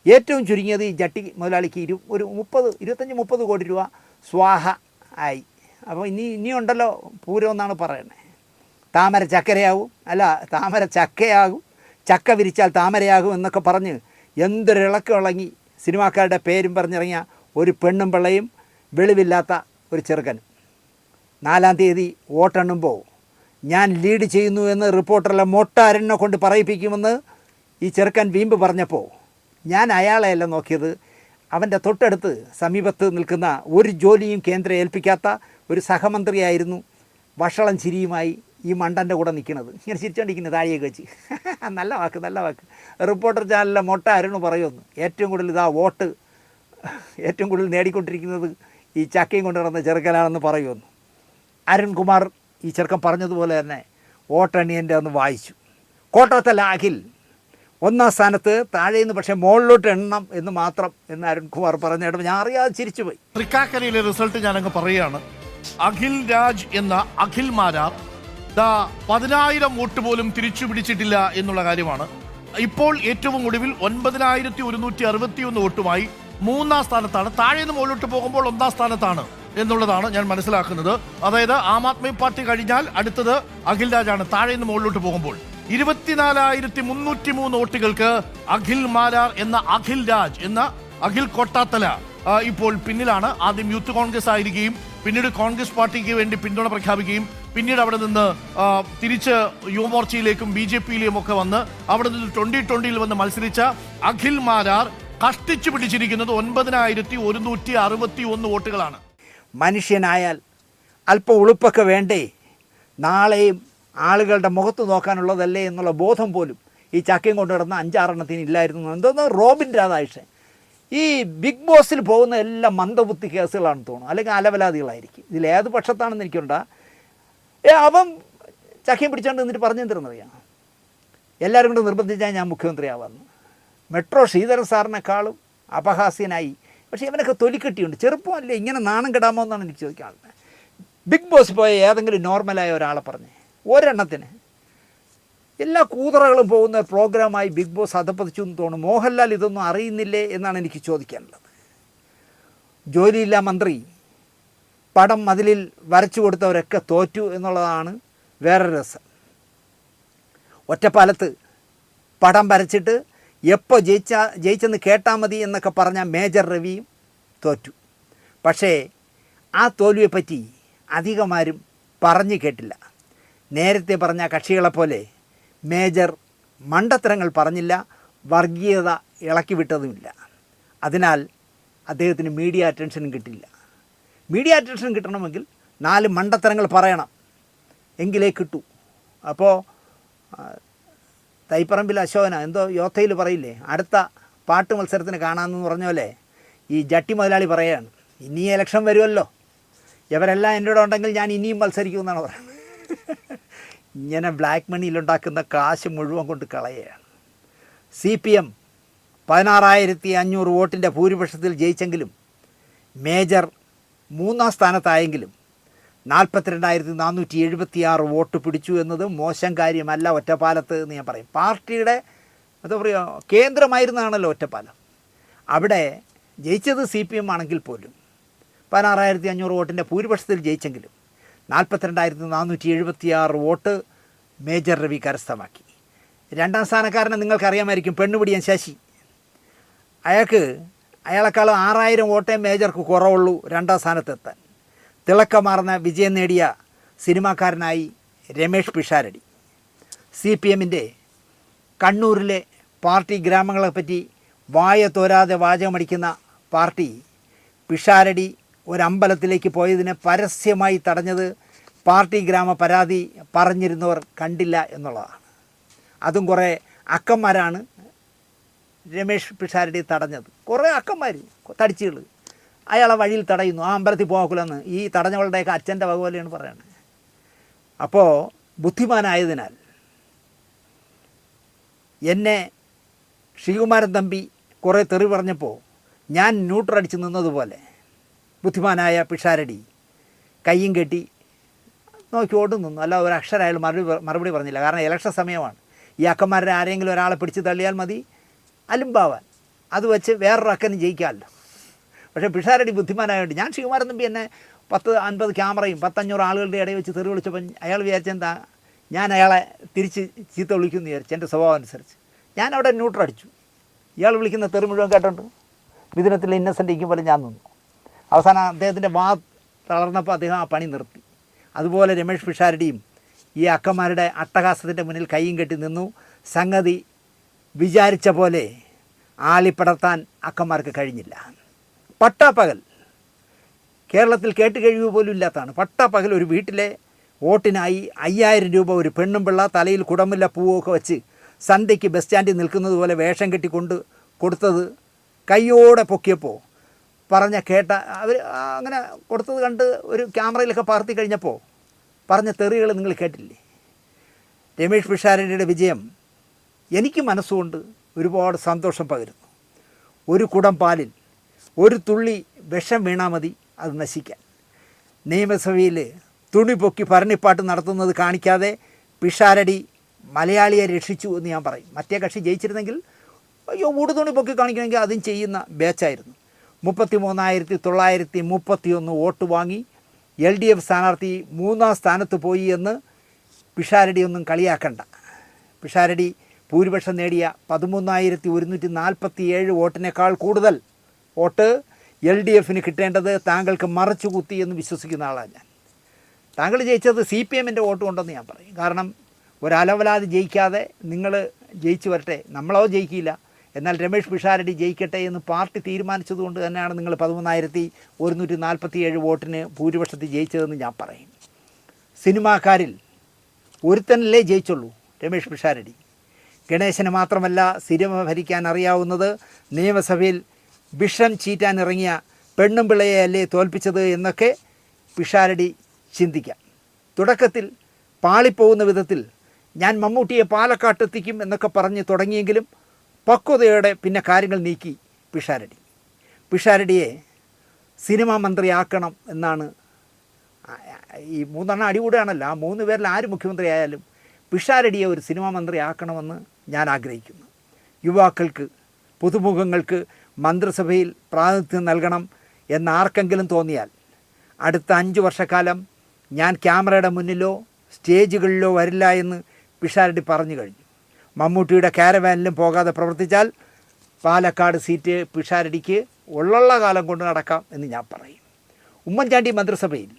ഏറ്റവും ചുരുങ്ങിയത് ഈ ജട്ടി മുതലാളിക്ക് 25-30 കോടി രൂപ സ്വാഹ ആയി. അപ്പോൾ ഇനിയുണ്ടല്ലോ പൂരം എന്നാണ് പറയുന്നത്. താമര ചക്കരയാകും, താമര ചക്കയാകും, ചക്ക വിരിച്ചാൽ താമരയാകും എന്നൊക്കെ പറഞ്ഞ് എന്തൊരിളക്കിളങ്ങി സിനിമാക്കാരുടെ പേരും പറഞ്ഞിറങ്ങിയ ഒരു പെണ്ണും പിള്ളയും വെളിവില്ലാത്ത ഒരു ചെറുക്കനും 4-ാം തീയതി വോട്ടെണ്ണുമ്പോൾ ഞാൻ ലീഡ് ചെയ്യുന്നു എന്ന് റിപ്പോർട്ടറിലെ മൊട്ടാരനെ കൊണ്ട് പറയിപ്പിക്കുമെന്ന് ഈ ചെറുക്കൻ വീമ്പ് പറഞ്ഞപ്പോൾ ഞാൻ അയാളെയല്ല നോക്കിയത്, അവൻ്റെ തൊട്ടടുത്ത് സമീപത്ത് നിൽക്കുന്ന ഒരു ജോലിയും കേന്ദ്രം ഏൽപ്പിക്കാത്ത ഒരു സഹമന്ത്രിയായിരുന്നു വഷളം ചിരിയുമായി ഈ മണ്ടൻ്റെ കൂടെ നിൽക്കുന്നത്. ഇങ്ങനെ ചിരിച്ചോണ്ടിരിക്കുന്നത് താഴെയൊക്കെ വെച്ച്. നല്ല വാക്ക്. റിപ്പോർട്ടർ ചാനലിലെ മൊട്ട അരുണ് പറയുമെന്ന്, ഏറ്റവും കൂടുതൽ വോട്ട് ഏറ്റവും കൂടുതൽ നേടിക്കൊണ്ടിരിക്കുന്നത് ഈ ചക്കയും കൊണ്ട് നടന്ന ചെറുക്കനാണെന്ന് പറയുമെന്ന്. അരുൺകുമാർ ഈ ചെറുക്കൻ പറഞ്ഞതുപോലെ തന്നെ വോട്ടെണ്ണിയൻ്റെ ഒന്ന് വായിച്ചു. കോട്ടത്തല അഖിൽ 1ാം സ്ഥാനത്ത്, താഴേന്ന് പക്ഷേ മുകളിലോട്ട് എണ്ണം എന്ന് മാത്രം എന്ന് അരുൺകുമാർ പറഞ്ഞിട്ട് ഞാൻ അറിയാതെ ചിരിച്ചുപോയി. തൃക്കാക്കരയിലെ റിസൾട്ട് ഞാനങ്ങ് പറയുകയാണ്. അഖിൽ രാജ് എന്ന അഖിൽ മാരാർ 10,000 വോട്ട് പോലും തിരിച്ചു പിടിച്ചിട്ടില്ല എന്നുള്ള കാര്യമാണ്. ഇപ്പോൾ ഏറ്റവും ഒടുവിൽ 9,161 വോട്ടുമായി 3ാം സ്ഥാനത്താണ്. താഴെ നിന്ന് മുകളിലോട്ട് പോകുമ്പോൾ 1ാം സ്ഥാനത്താണ് എന്നുള്ളതാണ് ഞാൻ മനസ്സിലാക്കുന്നത്. അതായത് ആം ആദ്മി പാർട്ടി കഴിഞ്ഞാൽ അടുത്തത് അഖിൽ രാജാണ് താഴെ നിന്ന് മുകളിലോട്ട് പോകുമ്പോൾ. 24,303 വോട്ടുകൾക്ക് അഖിൽ മാരാർ എന്ന അഖിൽ രാജ് എന്ന അഖിൽ കോട്ടാത്തല ഇപ്പോൾ പിന്നിലാണ്. ആദ്യം യൂത്ത് കോൺഗ്രസ് ആയിരിക്കുകയും പിന്നീട് കോൺഗ്രസ് പാർട്ടിക്ക് വേണ്ടി പിന്തുണ പ്രഖ്യാപിക്കുകയും പിന്നീട് അവിടെ നിന്ന് തിരിച്ച് യുവമോർച്ചയിലേക്കും BJPയിലേക്കും ഒക്കെ വന്ന് അവിടെ നിന്ന് 2020 വന്ന് മത്സരിച്ച അഖിൽ മാരാർ കഷ്ടിച്ചു പിടിച്ചിരിക്കുന്നത് 9,161 വോട്ടുകളാണ്. മനുഷ്യനായാൽ അല്പം ഉളുപ്പൊക്കെ വേണ്ടേ? നാളെയും ആളുകളുടെ മുഖത്ത് നോക്കാനുള്ളതല്ലേ എന്നുള്ള ബോധം പോലും ഈ ചക്കയും കൊണ്ട് കിടന്ന 5-6 എണ്ണത്തിന് ഇല്ലായിരുന്നു. എന്തോന്ന് റോബിൻ രാധാകൃഷ്ണൻ ഈ ബിഗ് ബോസിൽ പോകുന്ന എല്ലാം മന്ദബുദ്ധി കേസുകളാണെന്ന് തോന്നുന്നു, അല്ലെങ്കിൽ അലവലാദികളായിരിക്കും. ഇതിലേത് പക്ഷത്താണെന്ന് എനിക്കുണ്ടാ. അവൻ ചക്കയും പിടിച്ചുകൊണ്ട് നിന്നിട്ട് പറഞ്ഞു തരുന്നറിയാം, എല്ലാവരും കൂടെ നിർബന്ധിച്ചാൽ ഞാൻ മുഖ്യമന്ത്രിയാവാന്ന്. മെട്രോ ശ്രീധരൻ സാറിനേക്കാളും അപഹാസ്യനായി. പക്ഷേ ഇവനൊക്കെ തൊലിക്കെട്ടിയുണ്ട്. ചെറുപ്പമല്ലേ, ഇങ്ങനെ നാണം കെടാമോ എന്നാണ് എനിക്ക് ചോദിക്കാനുള്ളത്. ബിഗ് ബോസ് പോയ ഏതെങ്കിലും നോർമലായ ഒരാളെ പറഞ്ഞേ, ഒരെണ്ണത്തിന്. എല്ലാ കൂതറകളും പോകുന്ന പ്രോഗ്രാമായി ബിഗ് ബോസ് അധപ്പതിച്ചു എന്ന് തോന്നുന്നു. മോഹൻലാൽ ഇതൊന്നും അറിയുന്നില്ലേ എന്നാണ് എനിക്ക് ചോദിക്കാനുള്ളത്. ജോലിയില്ല മന്ത്രി, പടം മതിലിൽ വരച്ചു കൊടുത്തവരൊക്കെ തോറ്റു എന്നുള്ളതാണ് വേറെ രസം. ഒറ്റപ്പാലത്ത് പടം വരച്ചിട്ട് എപ്പോൾ ജയിച്ചെന്ന് കേട്ടാൽ മതി എന്നൊക്കെ പറഞ്ഞ മേജർ രവിയും തോറ്റു. പക്ഷേ ആ തോൽവിയെപ്പറ്റി അധികമാരും പറഞ്ഞു കേട്ടില്ല. നേരത്തെ പറഞ്ഞ കക്ഷികളെപ്പോലെ മേജർ മണ്ടത്തരങ്ങൾ പറഞ്ഞില്ല, വർഗീയത ഇളക്കി വിട്ടതുമില്ല. അതിനാൽ അദ്ദേഹത്തിന് മീഡിയ അറ്റൻഷനും കിട്ടില്ല. മീഡിയ അറ്റൻഷൻ കിട്ടണമെങ്കിൽ 4 മണ്ടത്തരങ്ങൾ പറയണം, എങ്കിലേ കിട്ടൂ. അപ്പോൾ തൈപ്പറമ്പിൽ അശോകന എന്തോ യോദ്ധയിൽ പറയില്ലേ, അടുത്ത പാട്ട് മത്സരത്തിന് കാണാമെന്ന് പറഞ്ഞ പോലെ ഈ ജട്ടി മുതലാളി പറയുകയാണ്, ഇനി ഇലക്ഷൻ വരുമല്ലോ, ഇവരെല്ലാം എൻ്റെ കൂടെ ഉണ്ടെങ്കിൽ ഞാൻ ഇനിയും മത്സരിക്കുമെന്നാണ് പറയുന്നത്. ഇങ്ങനെ ബ്ലാക്ക് മണിയിലുണ്ടാക്കുന്ന കാശ് മുഴുവൻ കൊണ്ട് കളയുകയാണ്. CPM 16,500 വോട്ടിൻ്റെ ഭൂരിപക്ഷത്തിൽ ജയിച്ചെങ്കിലും മേജർ 3ാം സ്ഥാനത്തായെങ്കിലും 42,476 വോട്ട് പിടിച്ചു എന്നത് മോശം കാര്യമല്ല ഒറ്റപ്പാലത്ത് എന്ന് ഞാൻ പറയും. പാർട്ടിയുടെ എന്താ പറയുക കേന്ദ്രമായിരുന്നാണല്ലോ ഒറ്റപ്പാലം. അവിടെ ജയിച്ചത് CPM ആണെങ്കിൽ പോലും 16,500 വോട്ടിൻ്റെ ഭൂരിപക്ഷത്തിൽ ജയിച്ചെങ്കിലും 42,476 വോട്ട് മേജർ രവി കരസ്ഥമാക്കി. 2ാം സ്ഥാനക്കാരനെ നിങ്ങൾക്കറിയാമായിരിക്കും, പെണ്ണുപിടിയൻ ശശി. അയാളെക്കാളും 6,000 വോട്ടേ മേജർക്ക് കുറവുള്ളൂ 2ാം സ്ഥാനത്തെത്താൻ. തിളക്കമാർന്ന വിജയം നേടിയ സിനിമാക്കാരനായി രമേഷ് പിഷാരടി. CPMൻ്റെ കണ്ണൂരിലെ പാർട്ടി ഗ്രാമങ്ങളെപ്പറ്റി വായ തോരാതെ വാചകമടിക്കുന്ന പാർട്ടി പിഷാരടി ഒരമ്പലത്തിലേക്ക് പോയതിനെ പരസ്യമായി തടഞ്ഞത് പാർട്ടി ഗ്രാമ പരാതി പറഞ്ഞിരുന്നവർ കണ്ടില്ല എന്നുള്ളതാണ്. അതും കുറേ അക്കന്മാരാണ് രമേഷ് പിഷാരടി തടഞ്ഞത്. കുറേ അക്കന്മാർ തടിച്ചുകൾ അയാളെ വഴിയിൽ തടയുന്നു, ആ അമ്പലത്തിൽ പോകാക്കില്ലെന്ന്. ഈ തടഞ്ഞവളുടെയൊക്കെ അച്ഛൻ്റെ വക പോലെയാണ് പറയുന്നത്. അപ്പോൾ ബുദ്ധിമാനായതിനാൽ എന്നെ ശ്രീകുമാരൻ തമ്പി കുറേ തെറി പറഞ്ഞപ്പോൾ ഞാൻ ന്യൂട്രടിച്ച് നിന്നതുപോലെ ബുദ്ധിമാനായ പിഷാരടി കയ്യും കെട്ടി നോക്കി ഓടും നിന്നു. അല്ല ഒരു അക്ഷരം അയാൾ മറുപടി പറഞ്ഞില്ല. കാരണം ഇലക്ഷൻ സമയമാണ്. ഈ അക്കന്മാരുടെ ആരെങ്കിലും ഒരാളെ പിടിച്ച് തള്ളിയാൽ മതി അലുമ്പാവാൻ. അത് വെച്ച് വേറൊരു അക്കന് ജയിക്കാമല്ലോ. പക്ഷേ പിഷാരടി ബുദ്ധിമാനായതുകൊണ്ട് ഞാൻ ശ്രീകുമാരൻ തമ്പി എന്നെ 10-50 ക്യാമറയും 100-500 ആളുകളുടെ ഇടയിൽ വെച്ച് തെറി വിളിച്ചപ്പോൾ അയാൾ വിചാരിച്ചെന്താ ഞാൻ അയാളെ തിരിച്ച് ചീത്ത വിളിക്കുമെന്ന് വിചാരിച്ചു. എൻ്റെ സ്വഭാവം അനുസരിച്ച് ഞാൻ അവിടെ ന്യൂട്രടിച്ചു. ഇയാൾ വിളിക്കുന്ന തെറി മുഴുവൻ കേട്ടോണ്ട് മിഥുനത്തിൽ ഇന്നസെൻ്റ് ഇരിക്കും പോലെ ഞാൻ നിന്നു. അവസാനം അദ്ദേഹത്തിൻ്റെ വാ തളർന്നപ്പോൾ അദ്ദേഹം ആ പണി നിർത്തി. അതുപോലെ രമേഷ് പിഷാരടിയും ഈ അക്കന്മാരുടെ അട്ടഹാസത്തിൻ്റെ മുന്നിൽ കൈയും കെട്ടി നിന്നു. സംഗതി വിചാരിച്ച പോലെ ആളിപ്പടർത്താൻ അക്കന്മാർക്ക് കഴിഞ്ഞില്ല. പട്ടാപ്പകൽ കേരളത്തിൽ കേട്ട് കഴിവ് പോലും ഇല്ലാത്തതാണ്. പട്ടാപ്പകൽ ഒരു വീട്ടിലെ വോട്ടിനായി 5,000 രൂപ ഒരു പെണ്ണും പിള്ള തലയിൽ കുടമില്ല പൂവൊക്കെ വെച്ച് സന്ധ്യയ്ക്ക് ബസ് സ്റ്റാൻഡിൽ നിൽക്കുന്നത് പോലെ വേഷം കെട്ടിക്കൊണ്ട് കൊടുത്തത് കയ്യോടെ പൊക്കിയപ്പോൾ പറഞ്ഞ കേട്ട അവർ അങ്ങനെ കൊടുത്തത് കണ്ട് ഒരു ക്യാമറയിലൊക്കെ പകർത്തി കഴിഞ്ഞപ്പോൾ പറഞ്ഞ തെറികൾ നിങ്ങൾ കേട്ടില്ലേ? രമേഷ് പിഷാരടിയുടെ വിജയം എനിക്ക് മനസ്സുകൊണ്ട് ഒരുപാട് സന്തോഷം പകരുന്നു. ഒരു കുടം പാലിൽ ഒരു തുള്ളി വിഷം വീണാൽ മതി അത് നശിക്കാൻ. നിയമസഭയിൽ തുണി പൊക്കി ഭരണിപ്പാട്ട് നടത്തുന്നത് കാണിക്കാതെ പിഷാരടി മലയാളിയെ രക്ഷിച്ചു എന്ന് ഞാൻ പറയും. മറ്റേ കക്ഷി ജയിച്ചിരുന്നെങ്കിൽ അയ്യോ ഊടുതുണി പൊക്കി കാണിക്കണമെങ്കിൽ അതും ചെയ്യുന്ന ബാച്ചായിരുന്നു. 33,931 വോട്ട് വാങ്ങി LDF സ്ഥാനാർത്ഥി 3ാം സ്ഥാനത്ത് പോയി എന്ന് പിഷാരടി ഒന്നും കളിയാക്കണ്ട. പിഷാരടി ഭൂരിപക്ഷം നേടിയ 13,147 വോട്ടിനേക്കാൾ കൂടുതൽ വോട്ട് LDFന് കിട്ടേണ്ടത് താങ്കൾക്ക് മറച്ചു കുത്തി എന്ന് വിശ്വസിക്കുന്ന ആളാണ് ഞാൻ. താങ്കൾ ജയിച്ചത് CPMൻ്റെ വോട്ട് കൊണ്ടെന്ന് ഞാൻ പറയും. കാരണം ഒരലവലാതെ ജയിക്കാതെ നിങ്ങൾ ജയിച്ചു വരട്ടെ, നമ്മളോ ജയിക്കില്ല, എന്നാൽ രമേഷ് പിഷാരടി ജയിക്കട്ടെ എന്ന് പാർട്ടി തീരുമാനിച്ചതുകൊണ്ട് തന്നെയാണ് നിങ്ങൾ 13,147 വോട്ടിന് ഭൂരിപക്ഷത്തിൽ ജയിച്ചതെന്ന് ഞാൻ പറയും. സിനിമാക്കാരിൽ ഒരുത്തനല്ലേ ജയിച്ചുള്ളൂ, രമേഷ് പിഷാരടി. ഗണേശന് മാത്രമല്ല സിനിമ ഭരിക്കാൻ അറിയാവുന്നത്, നിയമസഭയിൽ വിഷം ചീറ്റാൻ ഇറങ്ങിയ പെണ്ണും പിള്ളയെ അല്ലേ തോൽപ്പിച്ചത് എന്നൊക്കെ പിഷാരടി ചിന്തിക്കാം. തുടക്കത്തിൽ പാളിപ്പോകുന്ന വിധത്തിൽ ഞാൻ മമ്മൂട്ടിയെ പാലക്കാട്ടെത്തിക്കും എന്നൊക്കെ പറഞ്ഞ് തുടങ്ങിയെങ്കിലും പക്വതയോടെ പിന്നെ കാര്യങ്ങൾ നീക്കി പിഷാരടി. പിഷാരടിയെ സിനിമാ മന്ത്രിയാക്കണം എന്നാണ് ഈ 3 എണ്ണം അടികൂടുകയാണല്ലോ. ആ 3 പേരിൽ ആര് മുഖ്യമന്ത്രി ആയാലും പിഷാരടിയെ ഒരു സിനിമാ മന്ത്രിയാക്കണമെന്ന് ഞാൻ ആഗ്രഹിക്കുന്നു. യുവാക്കൾക്ക്, പുതുമുഖങ്ങൾക്ക് മന്ത്രിസഭയിൽ പ്രാതിനിധ്യം നൽകണം എന്നാർക്കെങ്കിലും തോന്നിയാൽ അടുത്ത 5 വർഷക്കാലം ഞാൻ ക്യാമറയുടെ മുന്നിലോ സ്റ്റേജുകളിലോ വരില്ല എന്ന് പിഷാരടി പറഞ്ഞു കഴിഞ്ഞു. മമ്മൂട്ടിയുടെ കാരവാനിലും പോകാതെ പ്രവർത്തിച്ചാൽ പാലക്കാട് സീറ്റ് പിഷാരടിക്ക് ഉള്ള കാലം കൊണ്ട് നടക്കാം എന്ന് ഞാൻ പറയും. ഉമ്മൻചാണ്ടി മന്ത്രിസഭയിൽ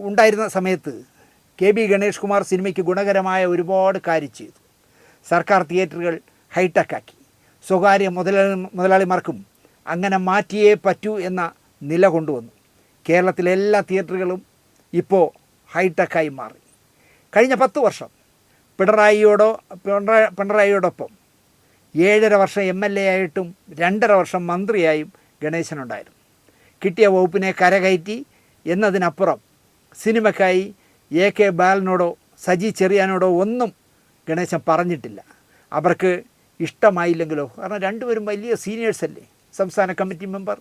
ഉണ്ടായിരുന്ന സമയത്ത് KB ഗണേഷ് കുമാർ സിനിമയ്ക്ക് ഗുണകരമായ ഒരുപാട് കാര്യം ചെയ്തു. സർക്കാർ തിയേറ്ററുകൾ ഹൈടെക്കാക്കി. സ്വകാര്യ മുതലാളിമാർക്കും അങ്ങനെ മാറ്റിയേ പറ്റൂ എന്ന നില കൊണ്ടുവന്നു. കേരളത്തിലെ എല്ലാ തിയേറ്ററുകളും ഇപ്പോൾ ഹൈടെക്കായി മാറി. കഴിഞ്ഞ 10 വർഷം പിണറായിയോടൊപ്പം 7.5 വർഷം MLA ആയിട്ടും 2.5 വർഷം മന്ത്രിയായും ഗണേശനുണ്ടായിരുന്നു. കിട്ടിയ വകുപ്പിനെ കരകയറ്റി എന്നതിനപ്പുറം സിനിമയ്ക്കായി AK ബാലനോടോ സജി ചെറിയാനോടോ ഒന്നും ഗണേശൻ പറഞ്ഞിട്ടില്ല. അവർക്ക് ഇഷ്ടമായില്ലെങ്കിലോ, കാരണം രണ്ടുപേരും വലിയ സീനിയേഴ്സ് അല്ലേ, സംസ്ഥാന കമ്മിറ്റി മെമ്പർ,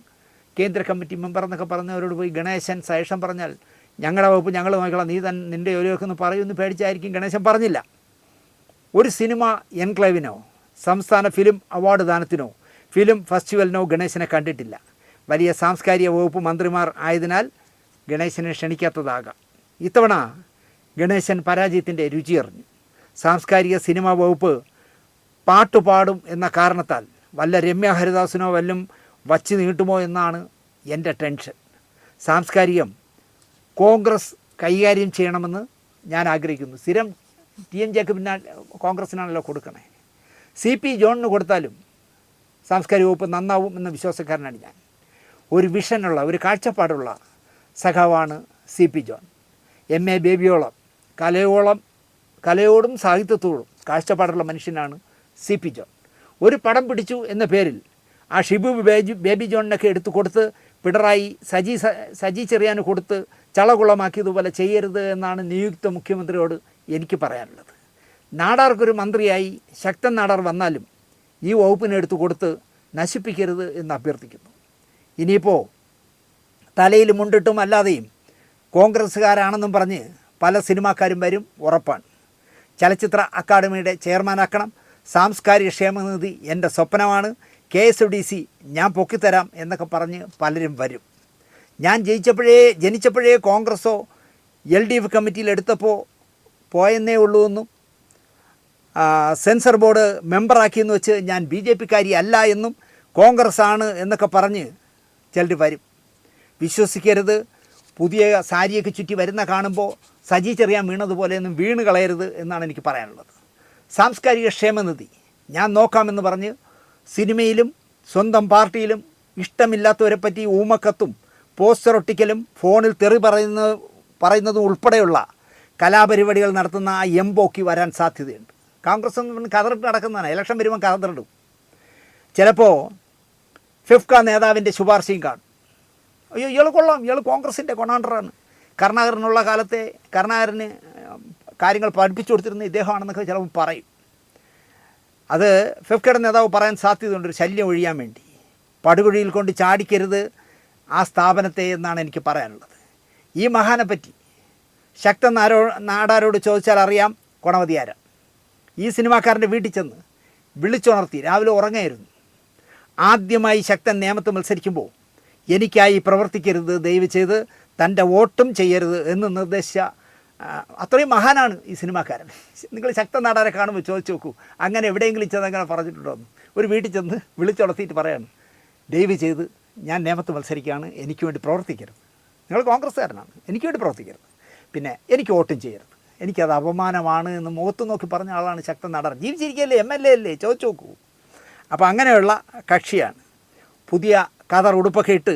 കേന്ദ്ര കമ്മിറ്റി മെമ്പർ എന്നൊക്കെ പറഞ്ഞവരോട് പോയി ഗണേശൻ സജഷൻ പറഞ്ഞാൽ ഞങ്ങളുടെ വകുപ്പ് ഞങ്ങൾ നോക്കണം, നീ നിൻ്റെ ജോലിയൊക്കെ പറയുമെന്ന് പേടിച്ചായിരിക്കും ഗണേശൻ പറഞ്ഞില്ല. ഒരു സിനിമ എൻക്ലേവിനോ സംസ്ഥാന ഫിലിം അവാർഡ് ദാനത്തിനോ ഫിലിം ഫെസ്റ്റിവലിനോ ഗണേശനെ കണ്ടിട്ടില്ല. വലിയ സാംസ്കാരിക വകുപ്പ് മന്ത്രിമാർ ആയതിനാൽ ഗണേശനെ ക്ഷണിക്കാത്തതാകാം. ഇത്തവണ ഗണേശൻ പരാജയത്തിൻ്റെ രുചിയറിഞ്ഞു. സാംസ്കാരിക സിനിമാ വകുപ്പ് പാട്ടുപാടും എന്ന കാരണത്താൽ വല്ല രമ്യ ഹരിദാസിനോ വല്ലതും വച്ച് നീട്ടുമോ എന്നാണ് എൻ്റെ ടെൻഷൻ. സാംസ്കാരികം കോൺഗ്രസ് കൈകാര്യം ചെയ്യണമെന്ന് ഞാൻ ആഗ്രഹിക്കുന്നു. സ്ഥിരം TN ജേക്കബിന് കോൺഗ്രസിനാണല്ലോ കൊടുക്കണേ. CP ജോണിന് കൊടുത്താലും സാംസ്കാരിക വകുപ്പ് നന്നാവും എന്ന വിശ്വാസക്കാരനാണ് ഞാൻ. ഒരു വിഷനുള്ള, ഒരു കാഴ്ചപ്പാടുള്ള സഖാവാണ് CP ജോൺ. MA ബേബിയോളം കലയോടും സാഹിത്യത്തോടും കാഴ്ചപ്പാടുള്ള മനുഷ്യനാണ് CP ജോൺ. ഒരു പടം പിടിച്ചു എന്ന പേരിൽ ആ ഷിബു ബേബി ജോണിനൊക്കെ എടുത്തു കൊടുത്ത് പിണറായി സജി ചെറിയാന് കൊടുത്ത് ചളകുളമാക്കിയതുപോലെ ചെയ്യരുത് എന്നാണ് നിയുക്ത മുഖ്യമന്ത്രിയോട് എനിക്ക് പറയാനുള്ളത്. നാടാർക്കൊരു മന്ത്രിയായി ശക്തൻ നാടാർ വന്നാലും ഈ വകുപ്പിനെ എടുത്തു കൊടുത്ത് നശിപ്പിക്കരുത് എന്ന് അഭ്യർത്ഥിക്കുന്നു. ഇനിയിപ്പോൾ തലയിൽ മുണ്ടിട്ടും അല്ലാതെയും കോൺഗ്രസ്സുകാരാണെന്നും പറഞ്ഞ് പല സിനിമാക്കാരും വരും, ഉറപ്പാണ്. ചലച്ചിത്ര അക്കാദമിയുടെ ചെയർമാനാക്കണം. സാംസ്കാരിക ക്ഷേമനിധി എൻ്റെ സ്വപ്നമാണ്. KSDC ഞാൻ പൊക്കിത്തരാം എന്നൊക്കെ പറഞ്ഞ് പലരും വരും. ഞാൻ ജനിച്ചപ്പോഴേ കോൺഗ്രസ്സോ LDF കമ്മിറ്റിയിൽ എടുത്തപ്പോൾ പോയെന്നേ ഉള്ളൂ എന്നും സെൻസർ ബോർഡ് മെമ്പറാക്കിയെന്ന് വെച്ച് ഞാൻ BJPക്കാരി അല്ല എന്നും കോൺഗ്രസ് ആണ് എന്നൊക്കെ പറഞ്ഞ് ചിലർ വരും. വിശ്വസിക്കരുത്. പുതിയ സാരിയൊക്കെ ചുറ്റി വരുന്ന കാണുമ്പോൾ സജി ചെറിയാൻ വീണതുപോലെയൊന്നും വീണ് കളയരുത് എന്നാണ് എനിക്ക് പറയാനുള്ളത്. സാംസ്കാരിക ക്ഷേമനിധി ഞാൻ നോക്കാമെന്ന് പറഞ്ഞ് സിനിമയിലും സ്വന്തം പാർട്ടിയിലും ഇഷ്ടമില്ലാത്തവരെ പറ്റി ഊമക്കത്തും പോസ്റ്റർ ഒട്ടിക്കലും ഫോണിൽ തെറി പറയുന്നതും ഉൾപ്പെടെയുള്ള കലാപരിപാടികൾ നടത്തുന്ന ആ എംബോക്കി വരാൻ സാധ്യതയുണ്ട്. കോൺഗ്രസ് കതറിട്ട് നടക്കുന്നതാണ്. ഇലക്ഷൻ വരുമ്പോൾ കതറിടും. ചിലപ്പോൾ ഫിഫ്ക നേതാവിൻ്റെ ശുപാർശയും കാണും. അയ്യോ ഇയാൾ കൊള്ളാം, ഇയാൾ കോൺഗ്രസിൻ്റെ കൊണാണ്ടറാണ്, കരുണാകരനുള്ള കാലത്തെ കരുണാകരന് കാര്യങ്ങൾ പഠിപ്പിച്ചു കൊടുത്തിരുന്ന ഇദ്ദേഹമാണെന്നൊക്കെ ചിലപ്പോൾ പറയും. അത് ഫെഫ്കയുടെ നേതാവ് പറയാൻ സാധ്യതയുണ്ട്, ഒരു ശല്യം ഒഴിയാൻ വേണ്ടി. പടുകുഴിയിൽ കൊണ്ട് ചാടിക്കരുത് ആ സ്ഥാപനത്തെ എന്നാണ് എനിക്ക് പറയാനുള്ളത്. ഈ മഹാനെ പറ്റി ശക്തൻ നാടാരോട് ചോദിച്ചാൽ അറിയാം ഗുണവതിയാരം. ഈ സിനിമാക്കാരൻ്റെ വീട്ടിൽ ചെന്ന് വിളിച്ചുണർത്തി, രാവിലെ ഉറങ്ങായിരുന്നു. ആദ്യമായി ശക്തൻ നേമത്ത് മത്സരിക്കുമ്പോൾ എനിക്കായി പ്രവർത്തിക്കരുത്, ദയവ് ചെയ്ത് തൻ്റെ വോട്ടും ചെയ്യരുത് എന്ന് നിർദ്ദേശിച്ച അത്രയും മഹാനാണ് ഈ സിനിമാക്കാരൻ. നിങ്ങൾ ശക്തൻ നാടാരെ കാണുമ്പോൾ ചോദിച്ചു നോക്കൂ, അങ്ങനെ എവിടെയെങ്കിലും ചെന്നങ്ങനെ പറഞ്ഞിട്ടുണ്ടോ എന്ന്. ഒരു വീട്ടിൽ ചെന്ന് വിളിച്ചുണർത്തിയിട്ട് പറയാണ്, ദയവ് ചെയ്ത് ഞാൻ നേമത്ത് മത്സരിക്കുകയാണ്, എനിക്ക് വേണ്ടി പ്രവർത്തിക്കരുത്. നിങ്ങൾ കോൺഗ്രസ്സുകാരനാണ്, എനിക്ക് വേണ്ടി പ്രവർത്തിക്കരുത്, പിന്നെ എനിക്ക് വോട്ടും ചെയ്യരുത്, എനിക്കത് അപമാനമാണ് എന്ന് മുഖത്ത് നോക്കി പറഞ്ഞ ആളാണ് ശക്തൻ നാടാർ. ജീവിച്ചിരിക്കുകയല്ലേ, MLA അല്ലേ, ചോദിച്ചു നോക്കൂ. അപ്പോൾ അങ്ങനെയുള്ള കക്ഷിയാണ്. പുതിയ കതർ ഉടുപ്പൊക്കെ ഇട്ട്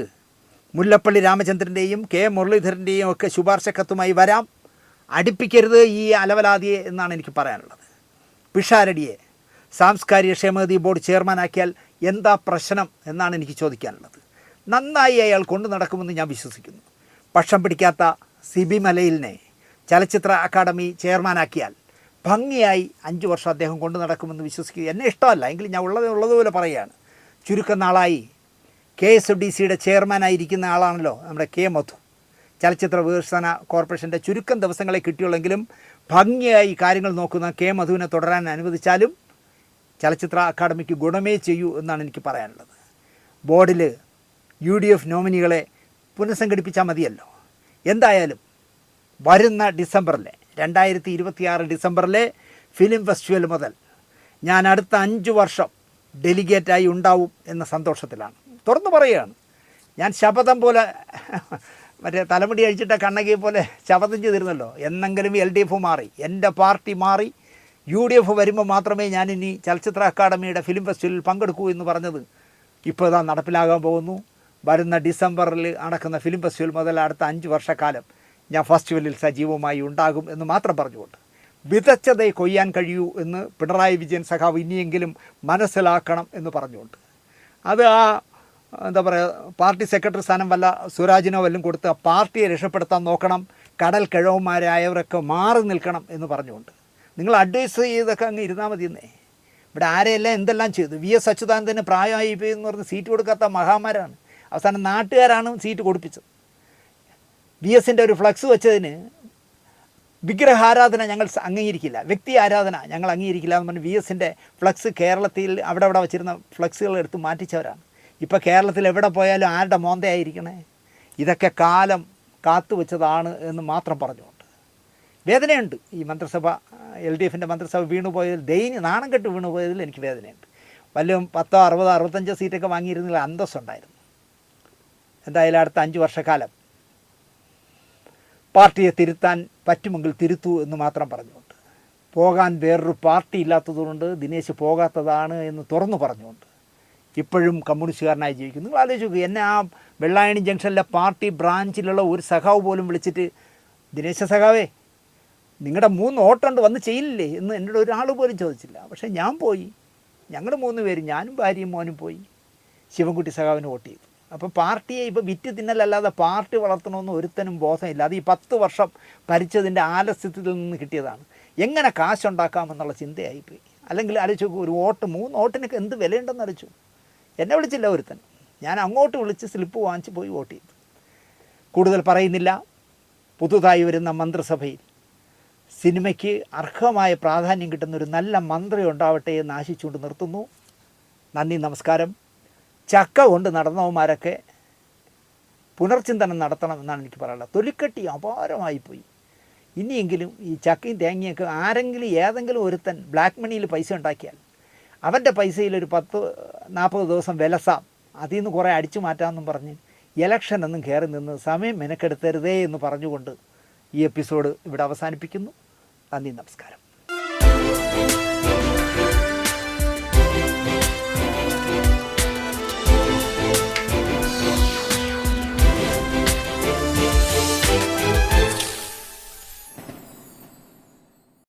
മുല്ലപ്പള്ളി രാമചന്ദ്രൻ്റെയും കെ മുരളീധരൻ്റെയും ഒക്കെ ശുപാർശ കത്തുമായി വരാം. അടുപ്പിക്കരുത് ഈ അലവലാതിയെ എന്നാണ് എനിക്ക് പറയാനുള്ളത്. പിഷാരടിയെ സാംസ്കാരിക ക്ഷേമനിധി ബോർഡ് ചെയർമാനാക്കിയാൽ എന്താ പ്രശ്നം എന്നാണ് എനിക്ക് ചോദിക്കാനുള്ളത്. നന്നായി അയാൾ കൊണ്ടു നടക്കുമെന്ന് ഞാൻ വിശ്വസിക്കുന്നു. പക്ഷം പിടിക്കാത്ത സിബി മലയിലിനെ ചലച്ചിത്ര അക്കാദമി ചെയർമാനാക്കിയാൽ ഭംഗിയായി 5 വർഷം അദ്ദേഹം കൊണ്ടു നടക്കുമെന്ന് വിശ്വസിക്കുക. എന്നെ ഇഷ്ടമല്ല, എങ്കിലും ഞാൻ ഉള്ളതുപോലെ പറയുകയാണ്. ചുരുക്കം നാളായി KSFDCയുടെ ചെയർമാനായിരിക്കുന്ന ആളാണല്ലോ നമ്മുടെ കെ മധു. ചലച്ചിത്ര വികസന കോർപ്പറേഷൻ്റെ ചുരുക്കം ദിവസങ്ങളെ കിട്ടിയുള്ളെങ്കിലും ഭംഗിയായി കാര്യങ്ങൾ നോക്കുന്ന കെ മധുവിനെ തുടരാൻ അനുവദിച്ചാലും ചലച്ചിത്ര അക്കാദമിക്ക് ഗുണമേ ചെയ്യൂ എന്നാണ് എനിക്ക് പറയാനുള്ളത്. ബോർഡിൽ UDF നോമിനികളെ പുനഃസംഘടിപ്പിച്ചാൽ മതിയല്ലോ. എന്തായാലും വരുന്ന ഡിസംബറിലെ 2026 ഡിസംബറിലെ ഫിലിം ഫെസ്റ്റിവൽ മുതൽ ഞാൻ അടുത്ത 5 വർഷം ഡെലിഗേറ്റായി ഉണ്ടാവും എന്ന സന്തോഷത്തിലാണ്. തുറന്നു പറയുകയാണ്, ഞാൻ ശപഥം പോലെ മറ്റേ തലമുടി അഴിച്ചിട്ട കണ്ണകി പോലെ ശപഥം ചെയ്തിരുന്നല്ലോ. എന്നെങ്കിലും LDF മാറി, എൻ്റെ പാർട്ടി മാറി, UDF വരുമ്പോൾ മാത്രമേ ഞാനിനി ചലച്ചിത്ര അക്കാദമിയുടെ ഫിലിം ഫെസ്റ്റിവലിൽ പങ്കെടുക്കൂ എന്ന് പറഞ്ഞത് ഇപ്പോൾ ഇതാ നടപ്പിലാകാൻ പോകുന്നു. വരുന്ന ഡിസംബറിൽ നടക്കുന്ന ഫിലിം ഫെസ്റ്റിവൽ മുതൽ അടുത്ത 5 വർഷക്കാലം ഞാൻ ഫെസ്റ്റിവലിൽ സജീവമായി ഉണ്ടാകും എന്ന് മാത്രം പറഞ്ഞുകൊണ്ട്, വിതച്ചതേ കൊയ്യാൻ കഴിയൂ എന്ന് പിണറായി വിജയൻ സഖാവ് ഇനിയെങ്കിലും മനസ്സിലാക്കണം എന്ന് പറഞ്ഞുകൊണ്ട്, അത് എന്താ പറയുക, പാർട്ടി സെക്രട്ടറി സ്ഥാനം വല്ല സ്വരാജിനോ വല്ലതും കൊടുത്ത് പാർട്ടിയെ രക്ഷപ്പെടുത്താൻ നോക്കണം, കടൽ കിഴവന്മാരായവരൊക്കെ മാറി നിൽക്കണം എന്ന് പറഞ്ഞുകൊണ്ട് നിങ്ങൾ അഡ്വൈസ് ചെയ്തൊക്കെ അങ്ങ് ഇരുന്നാൽ മതിയെന്നേ. ഇവിടെ ആരെയെല്ലാം എന്തെല്ലാം ചെയ്തു. VS അച്യുതാനന്ദന് പ്രായമായി പോയി എന്ന് പറഞ്ഞ് സീറ്റ് കൊടുക്കാത്ത മഹാന്മാരാണ്. അവസാനം നാട്ടുകാരാണ് സീറ്റ് കൊടുപ്പിച്ചത്. VSൻ്റെ ഒരു ഫ്ലക്സ് വെച്ചതിന് വിഗ്രഹാരാധന ഞങ്ങൾ അംഗീകരിക്കില്ല, വ്യക്തി ആരാധന ഞങ്ങൾ അംഗീകരിക്കില്ല എന്ന് പറഞ്ഞ് VSൻ്റെ ഫ്ലക്സ് കേരളത്തിൽ അവിടെ വച്ചിരുന്ന ഫ്ലക്സുകൾ എടുത്ത് മാറ്റിച്ചവരാണ്. ഇപ്പോൾ കേരളത്തിൽ എവിടെ പോയാലും ആരുടെ മോന്തയായിരിക്കണേ. ഇതൊക്കെ കാലം കാത്തുവെച്ചതാണ് എന്ന് മാത്രം പറഞ്ഞുകൊണ്ട് വേദനയുണ്ട്. ഈ മന്ത്രിസഭ LDFൻ്റെ മന്ത്രിസഭ വീണുപോയതിൽ നാണം കെട്ട് വീണുപോയതിൽ എനിക്ക് വേദനയുണ്ട്. വല്ലതും 10, 60, 65 സീറ്റൊക്കെ വാങ്ങിയിരുന്നെങ്കിൽ അന്തസ്സുണ്ടായിരുന്നു. എന്തായാലും അടുത്ത 5 വർഷക്കാലം പാർട്ടിയെ തിരുത്താൻ പറ്റുമെങ്കിൽ തിരുത്തൂ എന്ന് മാത്രം പറഞ്ഞുകൊണ്ട്, പോകാൻ വേറൊരു പാർട്ടി ഇല്ലാത്തതുകൊണ്ട് ദിനേശ് പോകാത്തതാണ് എന്ന് തുറന്നു പറഞ്ഞുകൊണ്ട് ഇപ്പോഴും കമ്മ്യൂണിസ്റ്റുകാരനായി ജീവിക്കുന്നു. നിങ്ങൾ ആലോചിച്ച് നോക്കുക, എന്നെ ആ വെള്ളായണി ജംഗ്ഷനിലെ പാർട്ടി ബ്രാഞ്ചിലുള്ള ഒരു സഖാവ് പോലും വിളിച്ചിട്ട്, ദിനേശ സഖാവേ നിങ്ങളുടെ 3 വോട്ടുണ്ട് വന്ന് ചെയ്യില്ലേ എന്ന് എന്നോട് ഒരാൾ പോലും ചോദിച്ചില്ല. പക്ഷേ ഞാൻ പോയി, ഞങ്ങൾ 3 പേര്, ഞാനും ഭാര്യയും മോനും പോയി ശിവൻകുട്ടി സഖാവിന് വോട്ട് ചെയ്തു. അപ്പോൾ പാർട്ടിയെ ഇപ്പോൾ വിറ്റ് തിന്നലല്ലാതെ പാർട്ടി വളർത്തണമെന്ന് ഒരുത്തനും ബോധമില്ല. അത് ഈ 10 വർഷം ഭരിച്ചതിൻ്റെ ആലസ്യത്തിൽ നിന്ന് കിട്ടിയതാണ്. എങ്ങനെ കാശുണ്ടാക്കാമെന്നുള്ള ചിന്തയായിപ്പോയി. അല്ലെങ്കിൽ ആലോചിച്ച് നോക്കൂ, ഒരു വോട്ട് 3 വോട്ടിനൊക്കെ എന്ത് വിലയുണ്ടെന്ന് ആലോചിച്ചു. എന്നെ വിളിച്ചില്ല ഒരുത്തൻ, ഞാൻ അങ്ങോട്ട് വിളിച്ച് സ്ലിപ്പ് വാങ്ങിച്ച് പോയി വോട്ട് ചെയ്തു. കൂടുതൽ പറയുന്നില്ല. പുതുതായി വരുന്ന മന്ത്രിസഭയിൽ സിനിമയ്ക്ക് അർഹമായ പ്രാധാന്യം കിട്ടുന്ന ഒരു നല്ല മന്ത്രി ഉണ്ടാവട്ടെ എന്ന് ആശിച്ചുകൊണ്ട് നിർത്തുന്നു. നന്ദി, നമസ്കാരം. ചക്ക കൊണ്ട് നടന്നവന്മാരൊക്കെ പുനർചിന്തനം നടത്തണം എന്നാണ് എനിക്ക് പറയാനുള്ളത്. തൊലിക്കട്ടി അപാരമായിപ്പോയി. ഇനിയെങ്കിലും ഈ ചക്കയും തേങ്ങയൊക്കെ ആരെങ്കിലും ഏതെങ്കിലും ഒരുത്തൻ ബ്ലാക്ക് മണിയിൽ പൈസ ഉണ്ടാക്കിയാൽ അവൻ്റെ പൈസയിൽ ഒരു 10-40 ദിവസം വിലസാം, അതിൽ നിന്ന് കുറേ അടിച്ചു മാറ്റാമെന്നും പറഞ്ഞ് ഇലക്ഷനൊന്നും കയറി നിന്ന് സമയം മെനക്കെടുത്തരുതേ എന്ന് പറഞ്ഞുകൊണ്ട് ഈ എപ്പിസോഡ് ഇവിടെ അവസാനിപ്പിക്കുന്നു. നന്ദി, നമസ്കാരം.